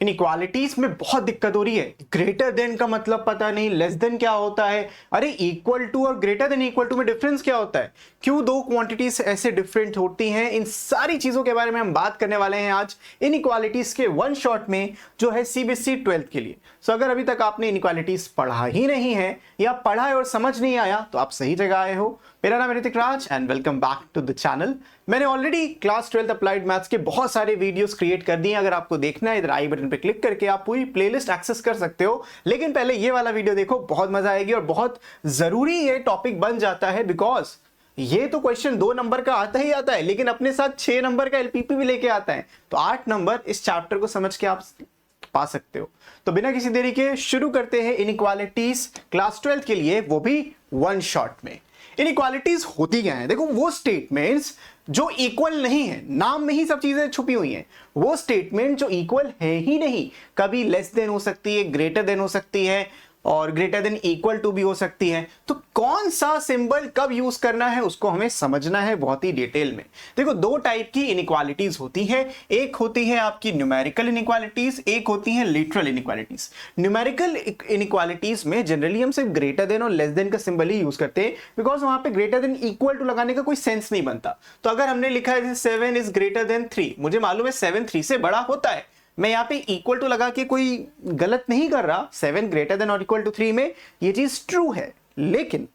Inequalities में बहुत दिक्कत हो रही है। ग्रेटर देन का मतलब पता नहीं, लेस देन क्या होता है, अरे इक्वल टू और ग्रेटर देन इक्वल टू में डिफरेंस क्या होता है, क्यों दो क्वांटिटीज ऐसे डिफरेंट होती हैं, इन सारी चीजों के बारे में हम बात करने वाले हैं आज इनइक्वालिटीज के वन शॉट में, जो है सीबीएसई 12th के लिए। सो अगर अभी तक आपने इनइक्वालिटीज पढ़ा ही नहीं है या पढ़ा है और समझ नहीं आया तो आप सही जगह आए हो। मेरा नाम है Hrithik Raj and welcome back to the channel. मैंने already class 12th applied maths के बहुत सारे वीडियोस क्रिएट कर दिए हैं। अगर आपको देखना है इधर आई बटन पे क्लिक करके आप पूरी प्लेलिस्ट एक्सेस कर सकते हो, लेकिन पहले ये वाला वीडियो देखो, बहुत मजा आएगी और बहुत जरूरी ये टॉपिक बन जाता है। बिकॉज ये तो क्वेश्चन 2 नंबर का आता ही आता है, लेकिन अपने साथ 6 नंबर का एलपीपी भी लेके आता है, तो 8 नंबर इस चैप्टर को समझ के आप पा सकते हो। तो बिना किसी देरी के शुरू करते हैं इनइक्वालिटीज क्लास 12th के लिए, वो भी वन शॉट में। इनइक्वालिटीज होती क्या है? देखो, वो स्टेटमेंट्स जो इक्वल नहीं है, नाम में ही सब चीजें छुपी हुई हैं, वो स्टेटमेंट जो इक्वल है ही नहीं, कभी लेस देन हो सकती है, ग्रेटर देन हो सकती है और ग्रेटर देन इक्वल टू भी हो सकती है। तो कौन सा सिंबल कब यूज करना है उसको हमें समझना है बहुत ही डिटेल में। देखो, 2 टाइप की इनइक्वालिटीज होती हैं, एक होती है आपकी न्यूमेरिकल इनइक्वालिटीज, एक होती है लिटरल इनइक्वालिटीज। न्यूमेरिकल इनइक्वालिटीज में जनरली हम सिर्फ ग्रेटर देन और लेस देन का सिंबल ही यूज करते हैं, बिकॉज वहां पे ग्रेटर देन इक्वल टू लगाने का कोई सेंस नहीं बनता। तो अगर हमने लिखा है 7 इज ग्रेटर देन 3, मुझे मालूम है 7 3 से बड़ा होता है, मैं यहां पे इक्वल टू लगा के कोई गलत नहीं कर रहा। 7 ग्रेटर देन और इक्वल टू 3 में ये चीज ट्रू है, लेकिन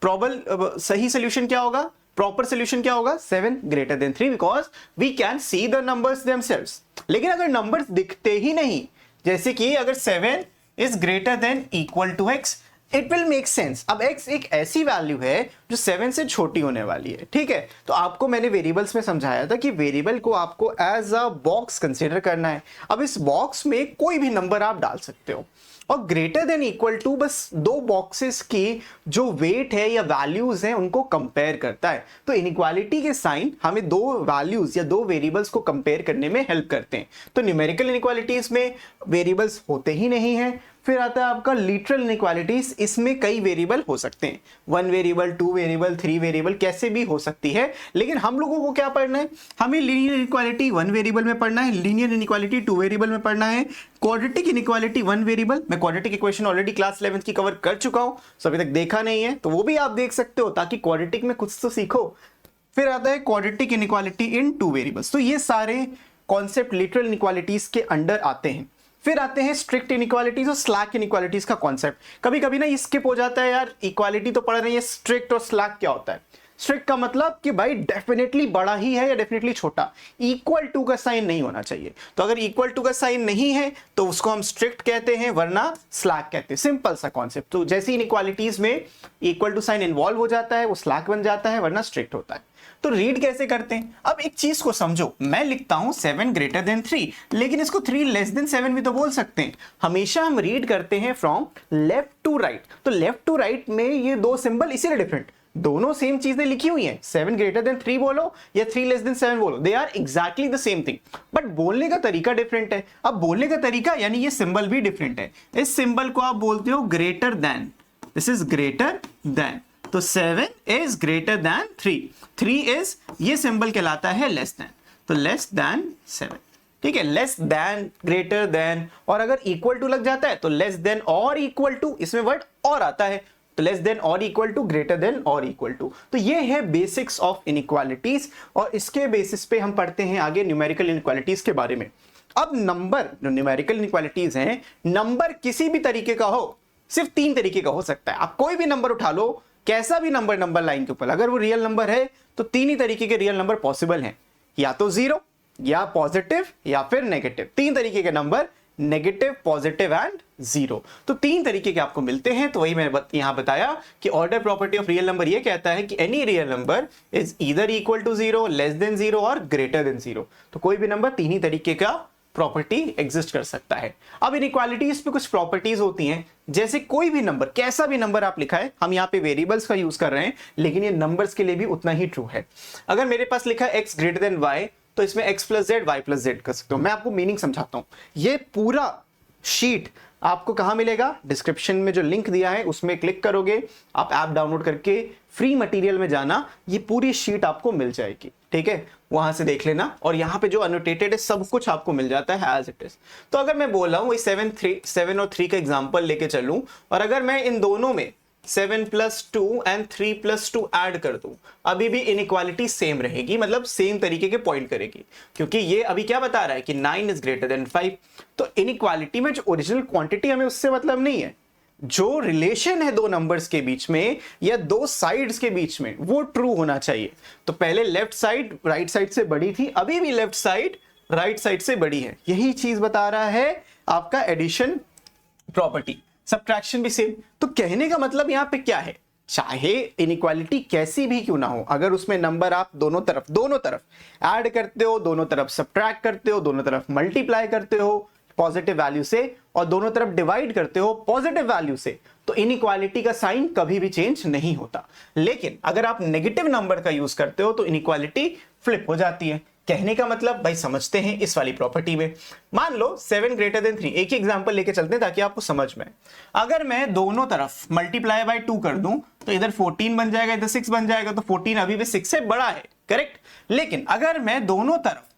सही सोल्यूशन क्या होगा, प्रॉपर सोल्यूशन क्या होगा, 7 greater than 3, because we can see the numbers themselves. लेकिन अगर नंबर्स दिखते ही नहीं, जैसे कि अगर 7 is greater than equal to x, it will make sense. अब x एक ऐसी वैल्यू है जो 7 से छोटी होने वाली है, ठीक है। तो आपको मैंने वेरिएबल्स में समझाया था कि वेरिएबल को आपको एज अ बॉक्स कंसीडर करना है। अब इस बॉक्स में कोई भी नंबर आप डाल सकते हो, और ग्रेटर देन इक्वल टू बस 2 बॉक्सेस की जो वेट है या वैल्यूज हैं उनको कंपेयर करता है। तो इनइक्वालिटी के साइन हमें 2 वैल्यूज या 2 वेरिएबल्स को कंपेयर करने में हेल्प करते हैं। तो न्यूमेरिकल इनइक्वालिटीज में वेरिएबल्स होते ही नहीं है। फिर आता है आपका लिटरल इनइक्वालिटीज, इसमें कई वेरिएबल हो सकते हैं, 1 वेरिएबल, 2 वेरिएबल, 3 वेरिएबल, कैसे भी हो सकती है। लेकिन हम लोगों को क्या पढ़ना है, हमें लीनियर इनइक्वालिटी 1 वेरिएबल में पढ़ना है, लीनियर इनइक्वालिटी 2 वेरिएबल में पढ़ना है, क्वाड्रेटिक इनइक्वालिटी 1 वेरिएबल। मैं quadratic equation already class 11th की कवर कर चुका हूं, सो अभी तक देखा नहीं है तो वो भी आप देख सकते हो, ताकि क्वाड्रेटिक में कुछ तो सीखो। फिर आता है क्वाड्रेटिक इनइक्वालिटी इन 2 वेरिएबल्स। तो ये सारे कॉन्सेप्ट लिटरल इनइक्वालिटीज के अंडर आते हैं। फिर आते हैं स्ट्रिक्ट इनइक्वालिटीज और स्लैक इनइक्वालिटीज का कॉन्सेप्ट। कभी कभी ना स्किप हो जाता है, यार इक्वालिटी तो पढ़ रही है, स्ट्रिक्ट और स्लैक क्या होता है। स्ट्रिक्ट का मतलब कि भाई डेफिनेटली बड़ा ही है या डेफिनेटली छोटा, इक्वल टू का साइन नहीं होना चाहिए। तो अगर इक्वल टू का साइन नहीं है तो उसको हम स्ट्रिक्ट कहते हैं, वरना स्लैक कहते हैं। सिंपल सा कॉन्सेप्ट। तो जैसे इनइक्वालिटीज में इक्वल टू साइन इन्वॉल्व हो जाता है, वो स्लैक बन जाता है, वरना स्ट्रिक्ट होता है। तो रीड कैसे करते हैं? अब एक चीज को समझो, मैं लिखता हूं 7 ग्रेटर देन 3, लेकिन इसको 3 लेस देन 7 भी तो बोल सकते हैं। हमेशा हम रीड करते हैं फ्रॉम लेफ्ट टू राइट। तो लेफ्ट टू राइट में ये 2 सिंबल इसीलिए डिफरेंट, दोनों सेम चीजें लिखी हुई हैं, 7 ग्रेटर देन 3 बोलो या 3 लेस देन 7 बोलो, they are exactly the same thing, but बोलने का तरीका डिफरेंट है। अब बोलने का तरीका यानी ये सिंबल भी डिफरेंट है। इस सिंबल को आप बोलते हो greater than, this is greater then. तो 7 इज ग्रेटर देन 3, 3 इज, ये सिंबल कहलाता है लेस देन, तो लेस देन 7, ठीक है। लेस देन, ग्रेटर देन, और अगर इक्वल टू लग जाता है तो लेस देन और इक्वल टू, इसमें वर्ड और आता है, तो लेस देन और इक्वल टू, ग्रेटर देन और इक्वल टू। तो ये है बेसिक्स ऑफ इनइक्वालिटीज, और इसके बेसिस पे हम पढ़ते हैं आगे न्यूमेरिकल इनइक्वालिटीज के बारे में। अब नंबर, जो न्यूमेरिकल इनइक्वालिटीज हैं, नंबर किसी भी तरीके का हो, सिर्फ 3 तरीके का हो सकता है। आप कोई भी नंबर उठा लो, कैसा भी नंबर लाइन के ऊपर, अगर वो रियल नंबर है तो 3 ही तरीके के रियल नंबर पॉसिबल हैं, या तो 0, या पॉजिटिव, या फिर नेगेटिव। 3 तरीके के नंबर, नेगेटिव, पॉजिटिव एंड 0। तो 3 तरीके के आपको मिलते हैं। तो वही मैंने यहां बताया कि order property of real number ये कहता है कि any real number is either equal to 0, less than 0 और ग्रेटर देन 0। तो कोई भी नंबर 3 ही तरीके का प्रॉपर्टी एग्जिस्ट कर सकता है। अब इनइक्वालिटीज पे कुछ प्रॉपर्टीज होती हैं, जैसे कोई भी नंबर, कैसा भी नंबर आप लिखा है, हम यहाँ पे वेरिएबल्स का यूज कर रहे हैं, लेकिन ये नंबर्स के लिए भी उतना ही ट्रू है। अगर मेरे पास लिखा है x ग्रेटर देन y, तो इसमें x plus Z, y plus Z कर सकते हो। मैं आपको मीनिंग समझाता हूं। ये पूरा शीट आपको कहां मिलेगा? डिस्क्रिप्शन में जो लिंक दिया है उसमें क्लिक करोगे, आप ऐप डाउनलोड करके फ्री मटेरियल में जाना, ये पूरी शीट आपको मिल जाएगी, ठीक है, वहां से देख लेना। और यहाँ पे जो अनोटेटेड है सब कुछ आपको मिल जाता है एज इट इज। तो अगर मैं बोल रहा हूँ 7 और 3 का एग्जाम्पल लेके चलूं, और अगर मैं इन दोनों में 7+2 एंड 3+2 ऐड कर दूं, अभी भी इनइक्वालिटी सेम रहेगी, मतलब सेम तरीके के पॉइंट करेगी, क्योंकि ये अभी क्या बता रहा है कि 9 इज ग्रेटर देन 5। तो इनइक्वालिटी में जो ओरिजिनल क्वांटिटी हमें उससे मतलब नहीं है, जो रिलेशन है दो नंबर्स के बीच में या दो साइड्स के बीच में वो ट्रू होना चाहिए। तो पहले लेफ्ट साइड राइट साइड से बड़ी थी, अभी भी लेफ्ट साइड राइट साइड से बड़ी है, यही चीज बता रहा है आपका एडिशन प्रॉपर्टी। सब्ट्रैक्शन भी सेम। तो कहने का मतलब यहां पे क्या है, चाहे इनइक्वालिटी कैसी भी क्यों ना हो, अगर उसमें नंबर आप दोनों तरफ ऐड करते हो, दोनों तरफ सब्ट्रैक्ट करते हो, दोनों तरफ मल्टीप्लाई करते हो पॉजिटिव वैल्यू से, और दोनों तरफ डिवाइड करते हो पॉजिटिव वैल्यू से, तो इनइक्वालिटी का साइन कभी भी चेंज नहीं होता। लेकिन अगर आप नेगेटिव नंबर का यूज करते हो तो इनइक्वालिटी फ्लिप हो जाती है। कहने का मतलब भाई समझते हैं इस वाली प्रॉपर्टी में। मान लो 7 ग्रेटर देन 3, एक ही एग्जांपल लेके चलते हैं ताकि आपको समझ में। अगर मैं दोनों तरफ मल्टीप्लाई बाय 2 कर दूं तो इधर 14 बन जाएगा, इधर 6 बन जाएगा, तो 14 अभी भी 6 से बड़ा है, करेक्ट। लेकिन अगर मैं दोनों तरफ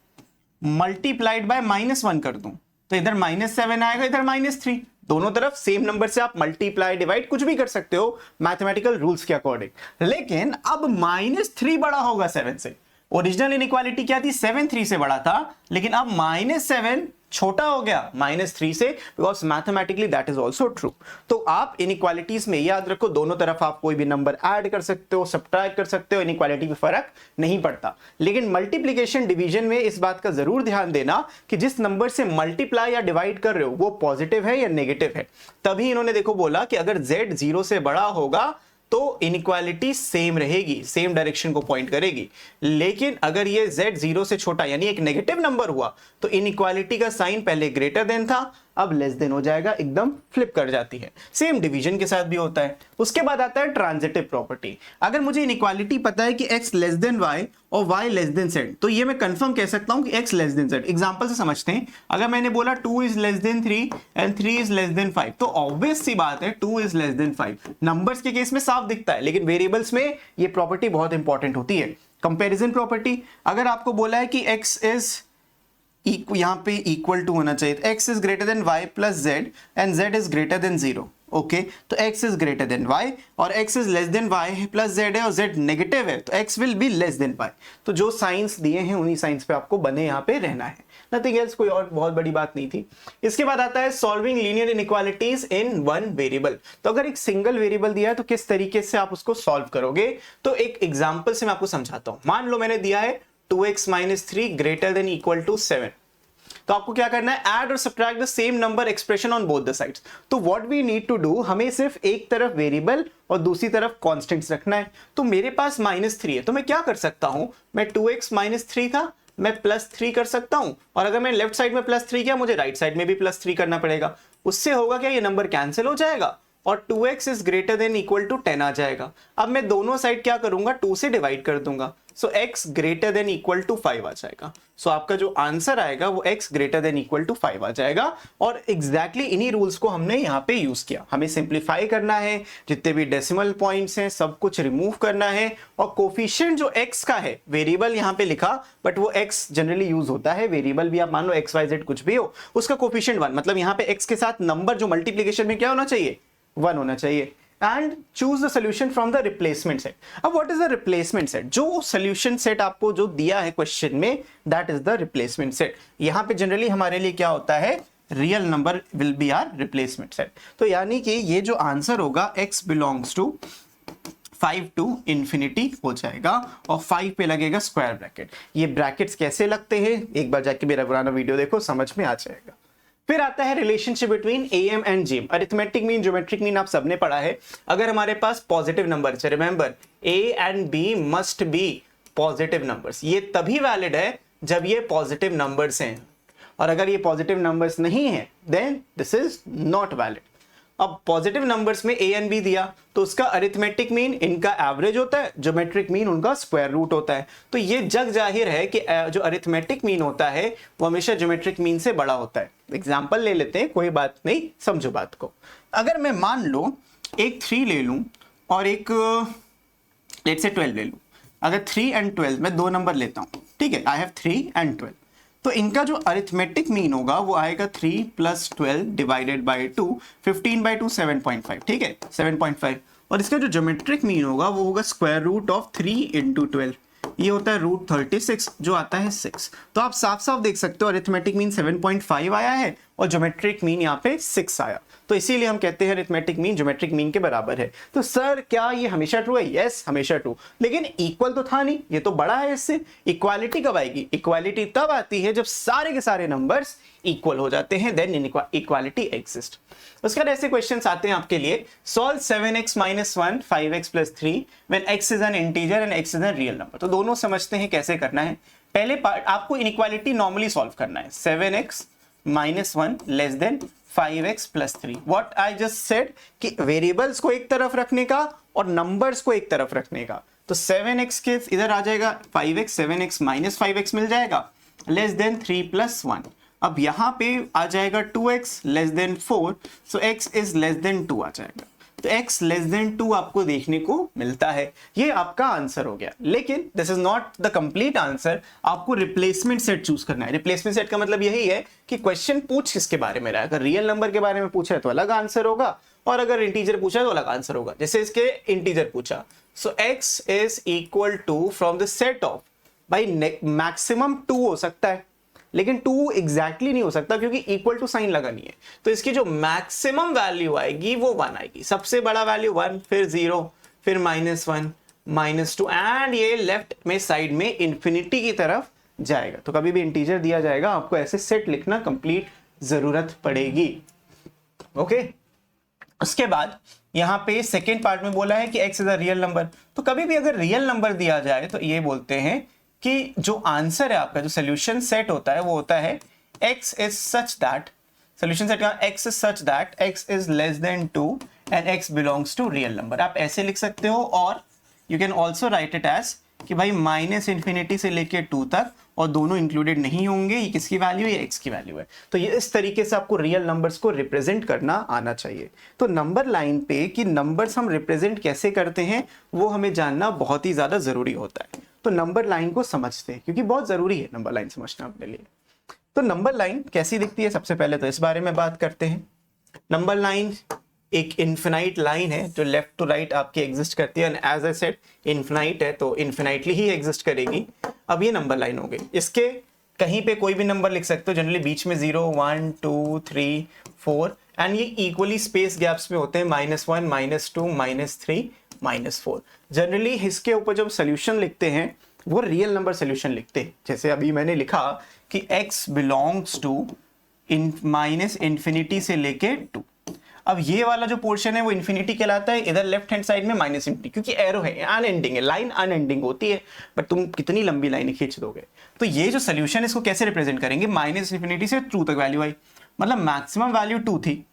मल्टीप्लाइड बाय -1 कर दूं तो इधर -7 आएगा, इधर -3। दोनों तरफ सेम नंबर से आप मल्टीप्लाई डिवाइड कुछ भी कर सकते हो मैथमेटिकल रूल्स के अकॉर्डिंग। लेकिन अब -3 बड़ा होगा 7 से। ओरिजिनल इनइक्वालिटी क्या थी? 7 3 से बड़ा था, लेकिन अब -7 छोटा हो गया -3 से, because mathematically that is also true. तो आप इनइक्वालिटीज में याद रखो, दोनों तरफ आप कोई भी नंबर ऐड कर सकते हो, सब्ट्रैक्ट कर सकते हो, इनइक्वालिटी में फर्क नहीं पड़ता। लेकिन मल्टीप्लीकेशन डिवीजन में इस बात का जरूर ध्यान देना कि जिस नंबर से मल्टीप्लाई या डिवाइड कर रहे हो वो पॉजिटिव है या नेगेटिव है। तभी इन्होंने देखो बोला कि अगर z 0 से बड़ा होगा तो इनइक्वालिटी सेम रहेगी, सेम डायरेक्शन को पॉइंट करेगी। लेकिन अगर ये z 0 से छोटा यानी एक नेगेटिव नंबर हुआ तो इनइक्वालिटी का साइन पहले ग्रेटर देन था, अब लेस देन हो जाएगा, एकदम फ्लिप कर जाती है। सेम डिवीजन के साथ भी होता है। उसके बाद आता है ट्रांजिटिव प्रॉपर्टी। अगर मुझे इनइक्वालिटी पता है कि x लेस देन y और y लेस देन z, तो ये मैं कंफर्म कह सकता हूं कि x less then z। Example से समझते हैं। अगर मैंने बोला 2 is less than 3 and 3 is less then 5, तो ऑब्वियस सी बात है 2 इज लेस देन 5। नंबर्स के केस में साफ दिखता है, लेकिन वेरिएबल्स में ये प्रॉपर्टी बहुत इंपॉर्टेंट होती है। कंपेरिजन प्रॉपर्टी, अगर आपको बोला है कि x इज यहां पे इक्वल टू होना चाहिए, x is greater then y plus z and z is greater then 0, okay. तो x is greater then y और x is less then y plus z है और z नेगेटिव है, तो x will be less than y। तो जो science दिए हैं उन्हीं साइंस पे आपको बने यहाँ पे रहना है, नथिंग एल्स, कोई और बहुत बड़ी बात नहीं थी। इसके बाद आता है सॉल्विंग लीनियर इनइक्वालिटीज इन वन वेरिएबल। तो अगर एक सिंगल वेरिएबल दिया है तो किस तरीके से आप उसको सॉल्व करोगे, तो एक एग्जांपल से मैं आपको समझाता हूं। मान लो मैंने दिया है 2x - 3 greater than equal to 7, तो आपको क्या करना है? ऐड और subtract the same number expression on both the sides. तो what we need to do, हमें सिर्फ एक तरफ वेरिएबल और दूसरी तरफ कांस्टेंट्स रखना है। तो मेरे पास -3 है, तो मैं क्या कर सकता हूं, मैं 2x - 3 था, मैं +3 कर सकता हूं, और अगर मैं लेफ्ट साइड में +3 किया, मुझे राइट साइड में भी +3 करना पड़ेगा। उससे होगा क्या, ये नंबर कैंसिल हो जाएगा और 2x is greater than equal to 10 आ जाएगा। अब मैं दोनों साइड क्या करूंगा, 2 से डिवाइड कर दूंगा, so x greater than equal to 5 आ जाएगा। सो आपका जो आंसर आएगा वो x greater than equal to 5 आ जाएगा। और एग्जैक्टली इन्हीं रूल्स को हमने यहाँ पे यूज किया। हमें सिंप्लीफाई करना है, जितने भी डेसिमल पॉइंट्स हैं सब कुछ रिमूव करना है, और कोफिशिएंट जो x का है, वेरिएबल यहाँ पे लिखा बट वो x जनरली यूज होता है, वेरिएबल भी आप मान लो x y z कुछ भी हो, उसका कोफिशिएंट 1, मतलब यहाँ पे x के साथ नंबर जो मल्टीप्लीकेशन में क्या होना चाहिए, 1 होना चाहिए। And choose the solution from the replacement set. अब what is the replacement set? जो सोल्यूशन सेट आपको जो दिया है क्वेश्चन में, that is the replacement set. यहां पे जनरली हमारे लिए क्या होता है, real number will be R replacement set. तो यानी कि ये जो आंसर होगा x belongs to 5 to infinity हो जाएगा, और 5 पे लगेगा स्क्वायर ब्रैकेट। ये ब्रैकेट्स कैसे लगते हैं, एक बार जाके मेरा पुराना वीडियो देखो, समझ में आ जाएगा। फिर आता है relationship between AM and GM. Arithmetic mean, geometric mean आप सबने पढ़ा है। अगर हमारे पास पॉजिटिव नंबर है, remember A and B must be positive numbers. ये तभी वैलिड है जब ये पॉजिटिव नंबर्स हैं, और अगर ये पॉजिटिव नंबर्स नहीं है then this is not valid. अब पॉजिटिव नंबर्स में ए एंड बी दिया तो उसका अरिथमेटिक मीन इनका एवरेज होता है, ज्योमेट्रिक मीन उनका स्क्वायर रूट होता है। तो ये जग जाहिर है कि जो अरिथमेटिक मीन होता है वो हमेशा ज्योमेट्रिक मीन से बड़ा होता है। एग्जांपल ले लेते हैं, कोई बात नहीं, समझो बात को। अगर मैं मान लो एक 3 ले लूं और एक लेट्स से 12 ले लूं, अगर 3 एंड 12 मैं 2 नंबर लेता हूं, ठीक है, आई हैव 3 एंड 12, तो इनका जो अरिथमेटिक मीन होगा वो आएगा 3 + 12 डिवाइडेड बाय 2, 15/2 7.5, ठीक है, 7.5। और इसका जो ज्योमेट्रिक मीन होगा वो होगा स्क्वायर रूट ऑफ 3 × 12, ये होता है √36 जो आता है 6। तो आप साफ साफ देख सकते हो अरिथमेटिक मीन 7.5 आया है और ज्योमेट्रिक मीन यहाँ पे 6 आया, तो इसीलिए हम कहते हैं अरिथमेटिक मीन ज्योमेट्रिक मीन के बराबर है। तो सर क्या ये हमेशा ट्रू है? यस, हमेशा ट्रू, लेकिन इक्वल तो था नहीं, ये तो बड़ा है इससे। इक्वालिटी कब आएगी? इक्वालिटी तब आती है जब सारे के सारे नंबर्स इक्वल हो जाते हैं, देन इक्वालिटी एग्जिस्ट। उसके बाद ऐसे क्वेश्चंस आते हैं आपके लिए, solve 7x - 1 5x + 3 when x is an integer and x is an real number. तो दोनों समझते हैं कैसे करना है। पहले पार्ट आपको इनइक्वालिटी नॉर्मली सॉल्व करना है, 7x - 1 < 5x + 3। What I just said कि वेरिएबल्स को एक तरफ रखने का और नंबर्स को एक तरफ रखने का। तो 7x के इधर आ जाएगा 5x, 7x - 5x मिल जाएगा < 3 + 1। अब यहां पे आ जाएगा 2x < 4, सो x इज < 2 आ जाएगा। तो x < 2 आपको देखने को मिलता है, ये आपका आंसर हो गया। लेकिन this is not the complete answer, आपको रिप्लेसमेंट सेट चूज करना है। रिप्लेसमेंट सेट का मतलब यही है कि क्वेश्चन पूछ किसके बारे में रहा है। अगर रियल नंबर के बारे में पूछा है तो अलग आंसर होगा, और अगर इंटीजर पूछा है तो अलग आंसर होगा। जैसे इसके इंटीजर पूछा, so x is equal to from the set of, भाई मैक्सिमम 2 हो सकता है लेकिन 2 एग्जैक्टली नहीं हो सकता क्योंकि इक्वल टू साइन लगा नहीं है। तो इसकी जो मैक्सिमम वैल्यू आएगी वो 1 आएगी, सबसे बड़ा वैल्यू 1, फिर 0, फिर -1, -2, एंड ये लेफ्ट में साइड में इंफिनिटी की तरफ जाएगा। तो कभी भी इंटीजर दिया जाएगा आपको ऐसे सेट लिखना कंप्लीट जरूरत पड़ेगी। ओके, उसके बाद यहाँ पे सेकेंड पार्ट में बोला है कि x is a real number. तो कभी भी अगर रियल नंबर दिया जाए तो ये बोलते हैं कि जो आंसर है आपका, जो सोल्यूशन सेट होता है वो होता है x is such that, solution set का x is such that x is < 2 and x belongs to real number। आप ऐसे लिख सकते हो, और you can also write it as कि भाई -∞ से लेके 2 तक और दोनों इंक्लूडेड नहीं होंगे, ये किसकी वैल्यू है? ये x की वैल्यू है। तो ये इस तरीके से आपको रियल नंबर्स को रिप्रेजेंट करना आना चाहिए। तो नंबर लाइन पे कि नंबर्स हम रिप्रेजेंट कैसे करते हैं वो हमें जानना बहुत ही ज्यादा जरूरी होता है। तो नंबर लाइन को समझते हैं क्योंकि बहुत जरूरी है नंबर लाइन समझना अपने लिए। तो नंबर लाइन कैसी दिखती है, सबसे पहले तो इस बारे में बात करते हैं। नंबर लाइन एक इनफिनाइट लाइन है जो लेफ्ट टू राइट आपकी एग्जिस्ट करती है, and as I said infinite है तो इनफिनाइटली ही एग्जिस्ट करेगी। अब ये नंबर लाइन हो गई, इसके कहीं पे कोई भी नंबर लिख सकते हो, जनरली बीच में 0, 1, 2, 3, 4, एंड ये इक्वली स्पेस गैप्स में होते हैं, -1, -2, -3, -4। जनरली इसके ऊपर जब सोल्यूशन लिखते हैं वो रियल नंबर सोल्यूशन लिखते हैं। जैसे अभी मैंने लिखा कि x बिलोंग्स टू -∞ से लेके 2। अब ये वाला जो पोर्शन है वो इन्फिनिटी कहलाता है, इधर लेफ्ट हैंड साइड में -∞, क्योंकि एरो है, अनएंडिंग है, लाइन अनएंडिंग होती है, बट तुम कितनी लंबी लाइन खींच दोगे। तो ये जो सोल्यूशन है इसको कैसे रिप्रेजेंट करेंगे, -∞ से 2 तक वैल्यू आई, मतलब मैक्सिमम वैल्यू 2 थी,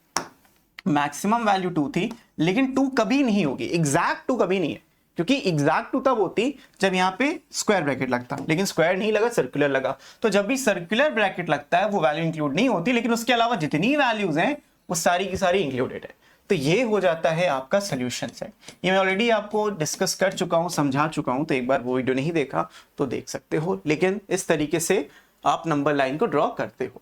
मैक्सिमम वैल्यू 2 थी, लेकिन 2 कभी नहीं होगी, एग्जैक्ट 2 कभी नहीं है, क्योंकि एग्जैक्ट 2 तब होती जब यहाँ पे स्क्वायर ब्रैकेट लगता, लेकिन स्क्वायर नहीं लगा, सर्कुलर लगा। तो जब भी सर्कुलर ब्रैकेट लगता है वो वैल्यू इंक्लूड नहीं होती, लेकिन उसके अलावा जितनी वैल्यूज हैं वो सारी की सारी इंक्लूडेड है। तो ये हो जाता है आपका सोल्यूशन सेट। ये मैं ऑलरेडी आपको डिस्कस कर चुका हूँ, समझा चुका हूँ, तो एक बार वो वीडियो नहीं देखा तो देख सकते हो, लेकिन इस तरीके से आप नंबर लाइन को ड्रॉ करते हो।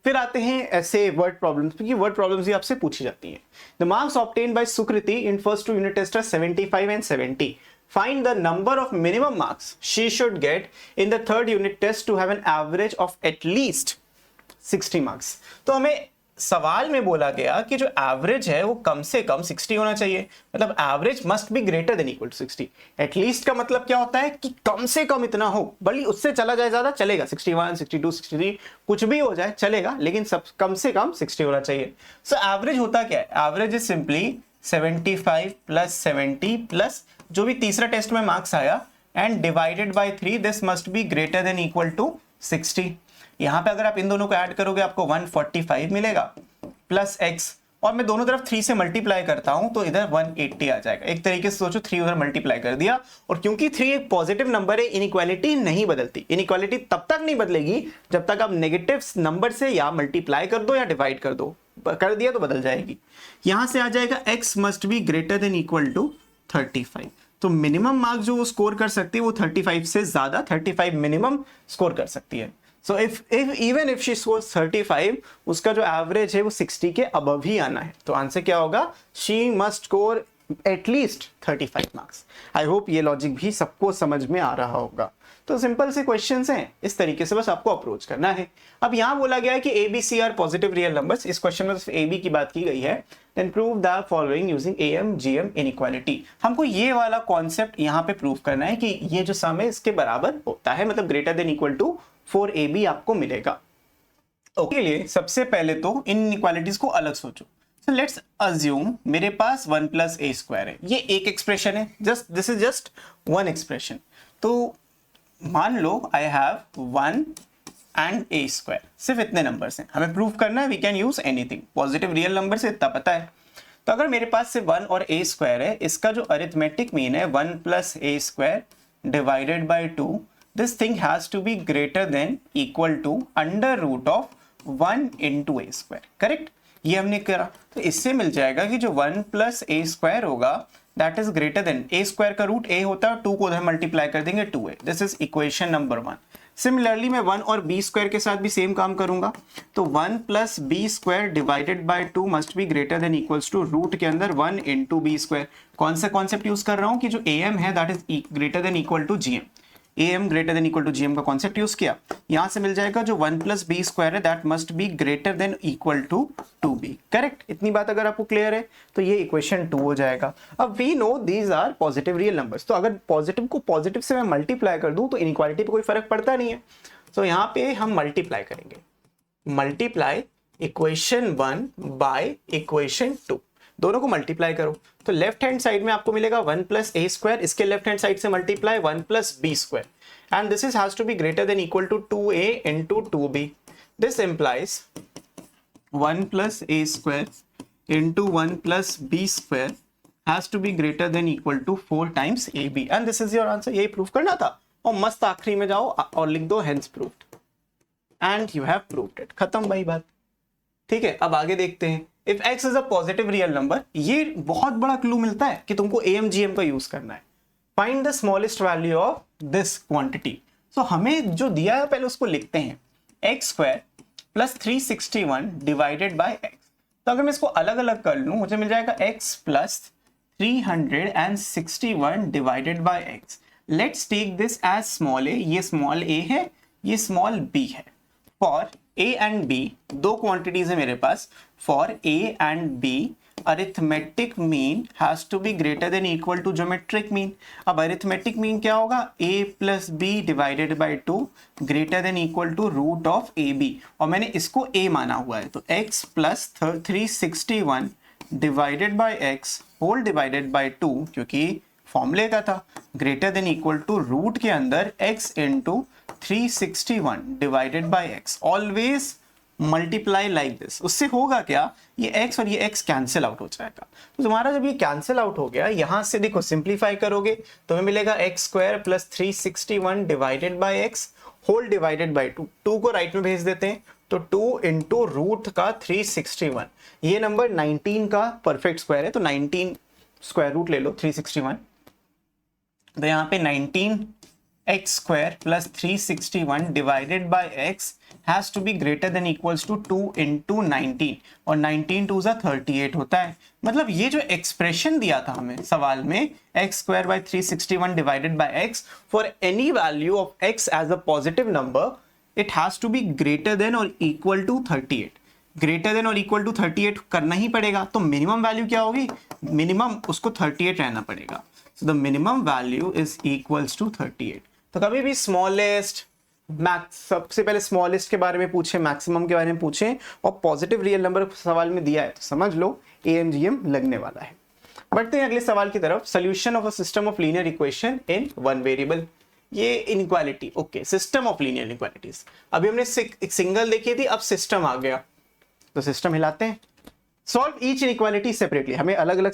फिर आते हैं ऐसे वर्ड प्रॉब्लम्स, क्योंकि वर्ड प्रॉब्लम्स भी आपसे पूछी जाती हैं। The marks obtained by Sukriti in first 2 unit test are 75 and 70. Find the number of minimum marks she should get in the third unit test to have an average of at least 60 marks. तो हमें सवाल में बोला गया कि जो average है वो कम से कम 60 होना चाहिए, मतलब average must be greater than equal to 60। At least का मतलब क्या होता है कि कम से कम इतना हो, भले उससे चला जाए ज्यादा चलेगा, 61, 62, 63 कुछ भी हो जाए चलेगा, लेकिन सब कम से कम 60 होना चाहिए। सो एवरेज होता क्या है, एवरेज इज सिंपली 75 + 70 प्लस जो भी तीसरा टेस्ट में मार्क्स आया and divided by 3, this must be greater than equal to 60। यहां पे अगर आप इन दोनों को ऐड करोगे आपको 145 मिलेगा प्लस x, और मैं दोनों तरफ 3 से मल्टीप्लाई करता हूं तो इधर 180 आ जाएगा। एक तरीके से सोचो 3 उधर मल्टीप्लाई कर दिया, और क्योंकि 3 एक पॉजिटिव नंबर है इनइक्वालिटी नहीं बदलती। इनइक्वालिटी तब तक नहीं बदलेगी जब तक आप नेगेटिव नंबर से या मल्टीप्लाई कर दो या डिवाइड कर दो, कर दिया तो बदल जाएगी। यहां से आ जाएगा x must be greater than equal to 35। तो मिनिमम मार्क्स जो वो स्कोर कर सकती है वो 35 से ज्यादा, 35 मिनिमम स्कोर कर सकती है। So if even if she scores 35, उसका जो एवरेज है वो 60 के अबव ही आना है। तो आंसर क्या होगा, she must score at least 35 marks. I hope ये लॉजिक भी सबको समझ में आ रहा होगा। तो सिंपल से क्वेश्चंस हैं, इस तरीके से बस आपको अप्रोच करना है। अब यहां बोला गया है कि A B C are positive real numbers. इस क्वेश्चन में सिर्फ ए बी की बात की गई है। Then prove the following using M G M inequality. हमको ये वाला कॉन्सेप्ट यहां पे प्रूव करना है कि ये जो सम है इसके बराबर होता है, मतलब greater than equal to 4ab आपको मिलेगा। ओके, लिए सबसे पहले तो इन इनइक्वालिटीज को अलग सोचो। सो लेट्स अज्यूम मेरे पास 1 प्लस ए स्क्वायर है, ये एक एक्सप्रेशन है, just this is just one expression. तो मान लो I have 1 and A square, सिर्फ इतने नंबर्स हैं, हमें प्रूव करना है, we can use anything, positive real number से इतना पता है। तो अगर मेरे पास सिर्फ 1 और ए स्क्वायर है, इसका जो अरिथमेटिक मीन है 1 plus A square divided by 2, this thing has to be greater than equal to under root of 1 into A square. Correct, ये हमने करा। तो इससे मिल जाएगा कि जो 1 प्लस ए स्क्वायर होगा that is greater then, A square का रूट ए होता है, 2 को उधर मल्टीप्लाई कर देंगे 2a। This is equation number 1। Similarly मैं 1 और b स्क्वायर के साथ भी सेम काम करूंगा। तो 1 plus B square divided by 2 must be greater than equals to root के अंदर 1 इंटू बी स्क्वायर। कौन सा कॉन्सेप्ट यूज कर रहा हूं कि जो am है that is greater than equal to gm। am greater than equal to gm का कॉन्सेप्ट यूज किया। यहां से मिल जाएगा जो 1 प्लस बी स्क्वायर है that must be greater than equal to 2b। Correct, इतनी बात अगर आपको क्लियर है तो ये इक्वेशन 2 हो जाएगा। अब we know these are positive real numbers, तो अगर पॉजिटिव को पॉजिटिव से मैं मल्टीप्लाई कर दूं तो इनइक्वालिटी पे कोई फर्क पड़ता नहीं है। तो यहाँ पे हम मल्टीप्लाई करेंगे, मल्टीप्लाई इक्वेशन 1 बाय इक्वेशन 2, दोनों को मल्टीप्लाई करो। तो लेफ्ट हैंड साइड में आपको मिलेगा 1 प्लस ए स्क्वायर, इसके लेफ्ट हैंड साइड से multiply 1 plus B square, and this is has to be greater than equal to 2a into 2b। This implies 1 plus A square into 1 plus B square has to be greater than equal to 4 times ab, and this is your answer. यही proof करना था, और मस्त आखिरी में जाओ और लिख दो hence proved, and you have proved it. खत्म भाई बात। ठीक है, अब आगे देखते हैं। If x is a positive real number, ये बहुत बड़ा क्लू मिलता है कि तुमको AMGM का यूज करना है। Find the smallest value of this quantity. So हमें जो दिया है पहले उसको लिखते हैं, x square plus 361 divided by x. तो अगर मैं इसको अलग अलग कर लूं मुझे मिल जाएगा x plus 361 divided by x. Let's take this as small a, ये स्मॉल a है, ये स्मॉल b है। फॉर a एंड b, दो क्वांटिटीज है मेरे पास, for a and b arithmetic mean has to be greater than equal to geometric mean. अब arithmetic mean क्या होगा, a plus B divided by 2 greater than equal to root of A B, और मैंने इसको a माना हुआ है। तो x plus 361 divided by x whole divided by 2, क्योंकि फॉर्मूले का था, greater than equal to root के अंदर x into 361 divided by x. Always multiply like this. उससे होगा क्या, ये x और ये x कैंसिल आउट हो जाएगा। तो तुम्हारा जब ये कैंसिल आउट हो गया, यहां से देखो सिंप्लीफाई करोगे तो हमें मिलेगा x square plus 361 divided by x whole divided by 2। 2 को राइट में भेज देते हैं, तो 2 इंटू रूट का 361, ये नंबर 19 का परफेक्ट स्क्वायर है, तो 19 स्क्वायर रूट ले लो 361। तो यहाँ पे 19 x square plus 361 divided by x has to be greater than equals to 2 into 19, और 19 2 38 होता है। मतलब ये जो एक्सप्रेशन दिया था हमें सवाल में, x square by 361 divided by x for any value of x as a positive number, it has to be greater than और इक्वल टू 38। ग्रेटर देन और इक्वल टू 38 करना ही पड़ेगा, तो मिनिमम वैल्यू क्या होगी, मिनिमम उसको 38 रहना पड़ेगा। So the minimum value is equals to 38। तो कभी भी स्मॉलेस्ट, मैक्स, सबसे पहले स्मॉलेस्ट के बारे में पूछे, मैक्सिमम के बारे में पूछे, और पॉजिटिव रियल नंबर सवाल में दिया है तो समझ लो AMGM लगने वाला है। बढ़ते हैं अगले सवाल की तरफ। Solution of a system of linear equation in one variable. ये inequality, okay, system of linear inequalities. अभी हमने एक सिंगल देखी थी, अब सिस्टम आ गया, तो सिस्टम हिलाते हैं। सॉल्व ईच इनइक्वालिटी सेपरेटली, हमें अलग अलग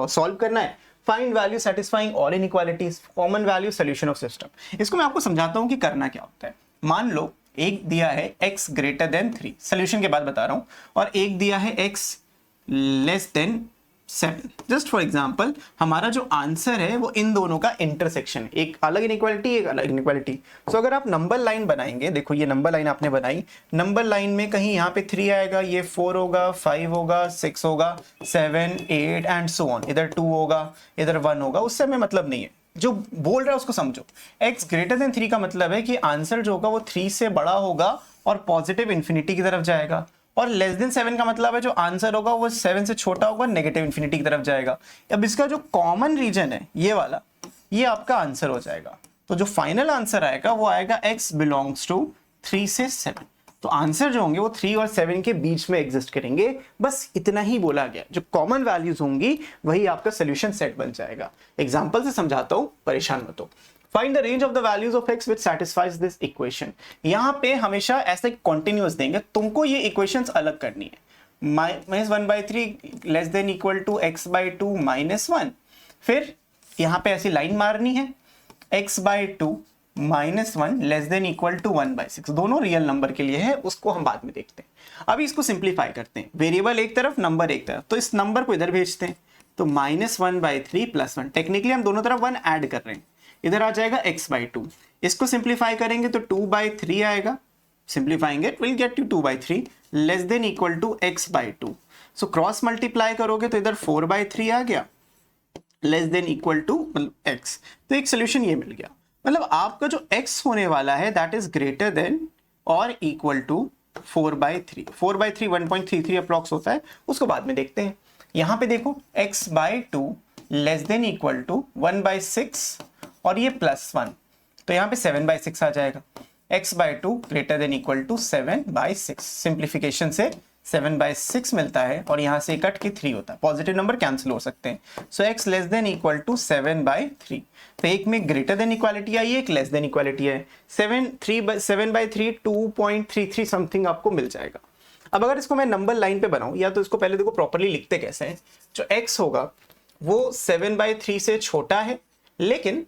सॉल्व करना है। Find value satisfying all inequalities, common value solution of system. इसको मैं आपको समझाता हूं कि करना क्या होता है। मान लो एक दिया है x ग्रेटर देन 3, सोल्यूशन के बाद बता रहा हूं, और एक दिया है x less than 7। Just for example हमारा जो आंसर है वो इन दोनों का इंटरसेक्शन है, एक अलग इनइक्वालिटी एक अलग इनइक्वालिटी। सो अगर आप नंबर लाइन बनाएंगे, देखो ये नंबर लाइन आपने बनाई, नंबर लाइन में कहीं यहाँ पे 3 आएगा, ये 4 होगा, 5 होगा, 6 होगा, 7 8 एंड सो ऑन, इधर 2 होगा, इधर 1 होगा, उससे हमें मतलब नहीं है, जो बोल रहा है उसको समझो। x ग्रेटर देन 3 का मतलब है कि आंसर जो होगा वो 3 से बड़ा होगा और पॉजिटिव इंफिनिटी की तरफ जाएगा, और लेस देन 7 का मतलब है जो आंसर होगा वो 7 से छोटा होगा, नेगेटिव इंफिनिटी की तरफ जाएगा। अब इसका जो कॉमन रीजन है ये वाला, ये आपका आंसर हो जाएगा। तो जो फाइनल आंसर आएगा वो आएगा x बिलोंग्स टू 3 से 7। तो आंसर जो होंगे वो 3 और 7 के बीच में एग्जिस्ट करेंगे, बस इतना ही बोला गया। जो कॉमन वैल्यूज होंगी वही आपका सोल्यूशन सेट बन जाएगा। एग्जांपल से समझाता हूं, परेशान मत हो। Find the range of the values of x which satisfies this equation। यहाँ पे हमेशा ऐसे कॉन्टिन्यूस देंगे, तुमको ये इक्वेशंस अलग करनी है। -1/3 less than equal to x/2 -1। फिर यहाँ पे ऐसी लाइन मारनी है, x/2 -1 less than equal to 1/6। दोनों रियल नंबर के लिए है, उसको हम बाद में देखते हैं। अभी इसको सिंप्लीफाई करते हैं, वेरिएबल एक तरफ नंबर एक तरफ, तो इस नंबर को इधर भेजते हैं, तो -1/3 + 1। टेक्निकली हम दोनों तरफ 1 ऐड कर रहे हैं, इधर आ जाएगा x/2। इसको सिंप्लीफाई करेंगे तो 2/3 आएगा, simplifying it will get you 2/3 less than equal to x/2। So cross multiply करोगे तो इधर 4/3 आ गया less than equal to x। तो एक सोल्यूशन ये मिल गया। मतलब आपका जो x होने वाला है दैट इज ग्रेटर देन और इक्वल टू 4/3। 4/3 1.33 अप्रॉक्स होता है, उसको बाद में देखते हैं। यहां पे देखो x/2 less than equal to 1/6 और ये +1, तो यहाँ पे 7/6 आ जाएगा। x/2 greater than equal to 7/6। Simplification से 7/6 मिलता है और यहाँ से कट के 3 होता है, पॉजिटिव नंबर कैंसिल हो सकते हैं। So x less than equal to 7/3। तो एक में ग्रेटर देन इक्वालिटी आई है, एक लेस देन इक्वालिटी है। 7/3 2.33 समथिंग आपको मिल जाएगा। अब अगर इसको मैं नंबर लाइन पे बनाऊं, या तो इसको पहले देखो प्रॉपरली लिखते कैसे हैं। जो x होगा वो 7/3 से छोटा है लेकिन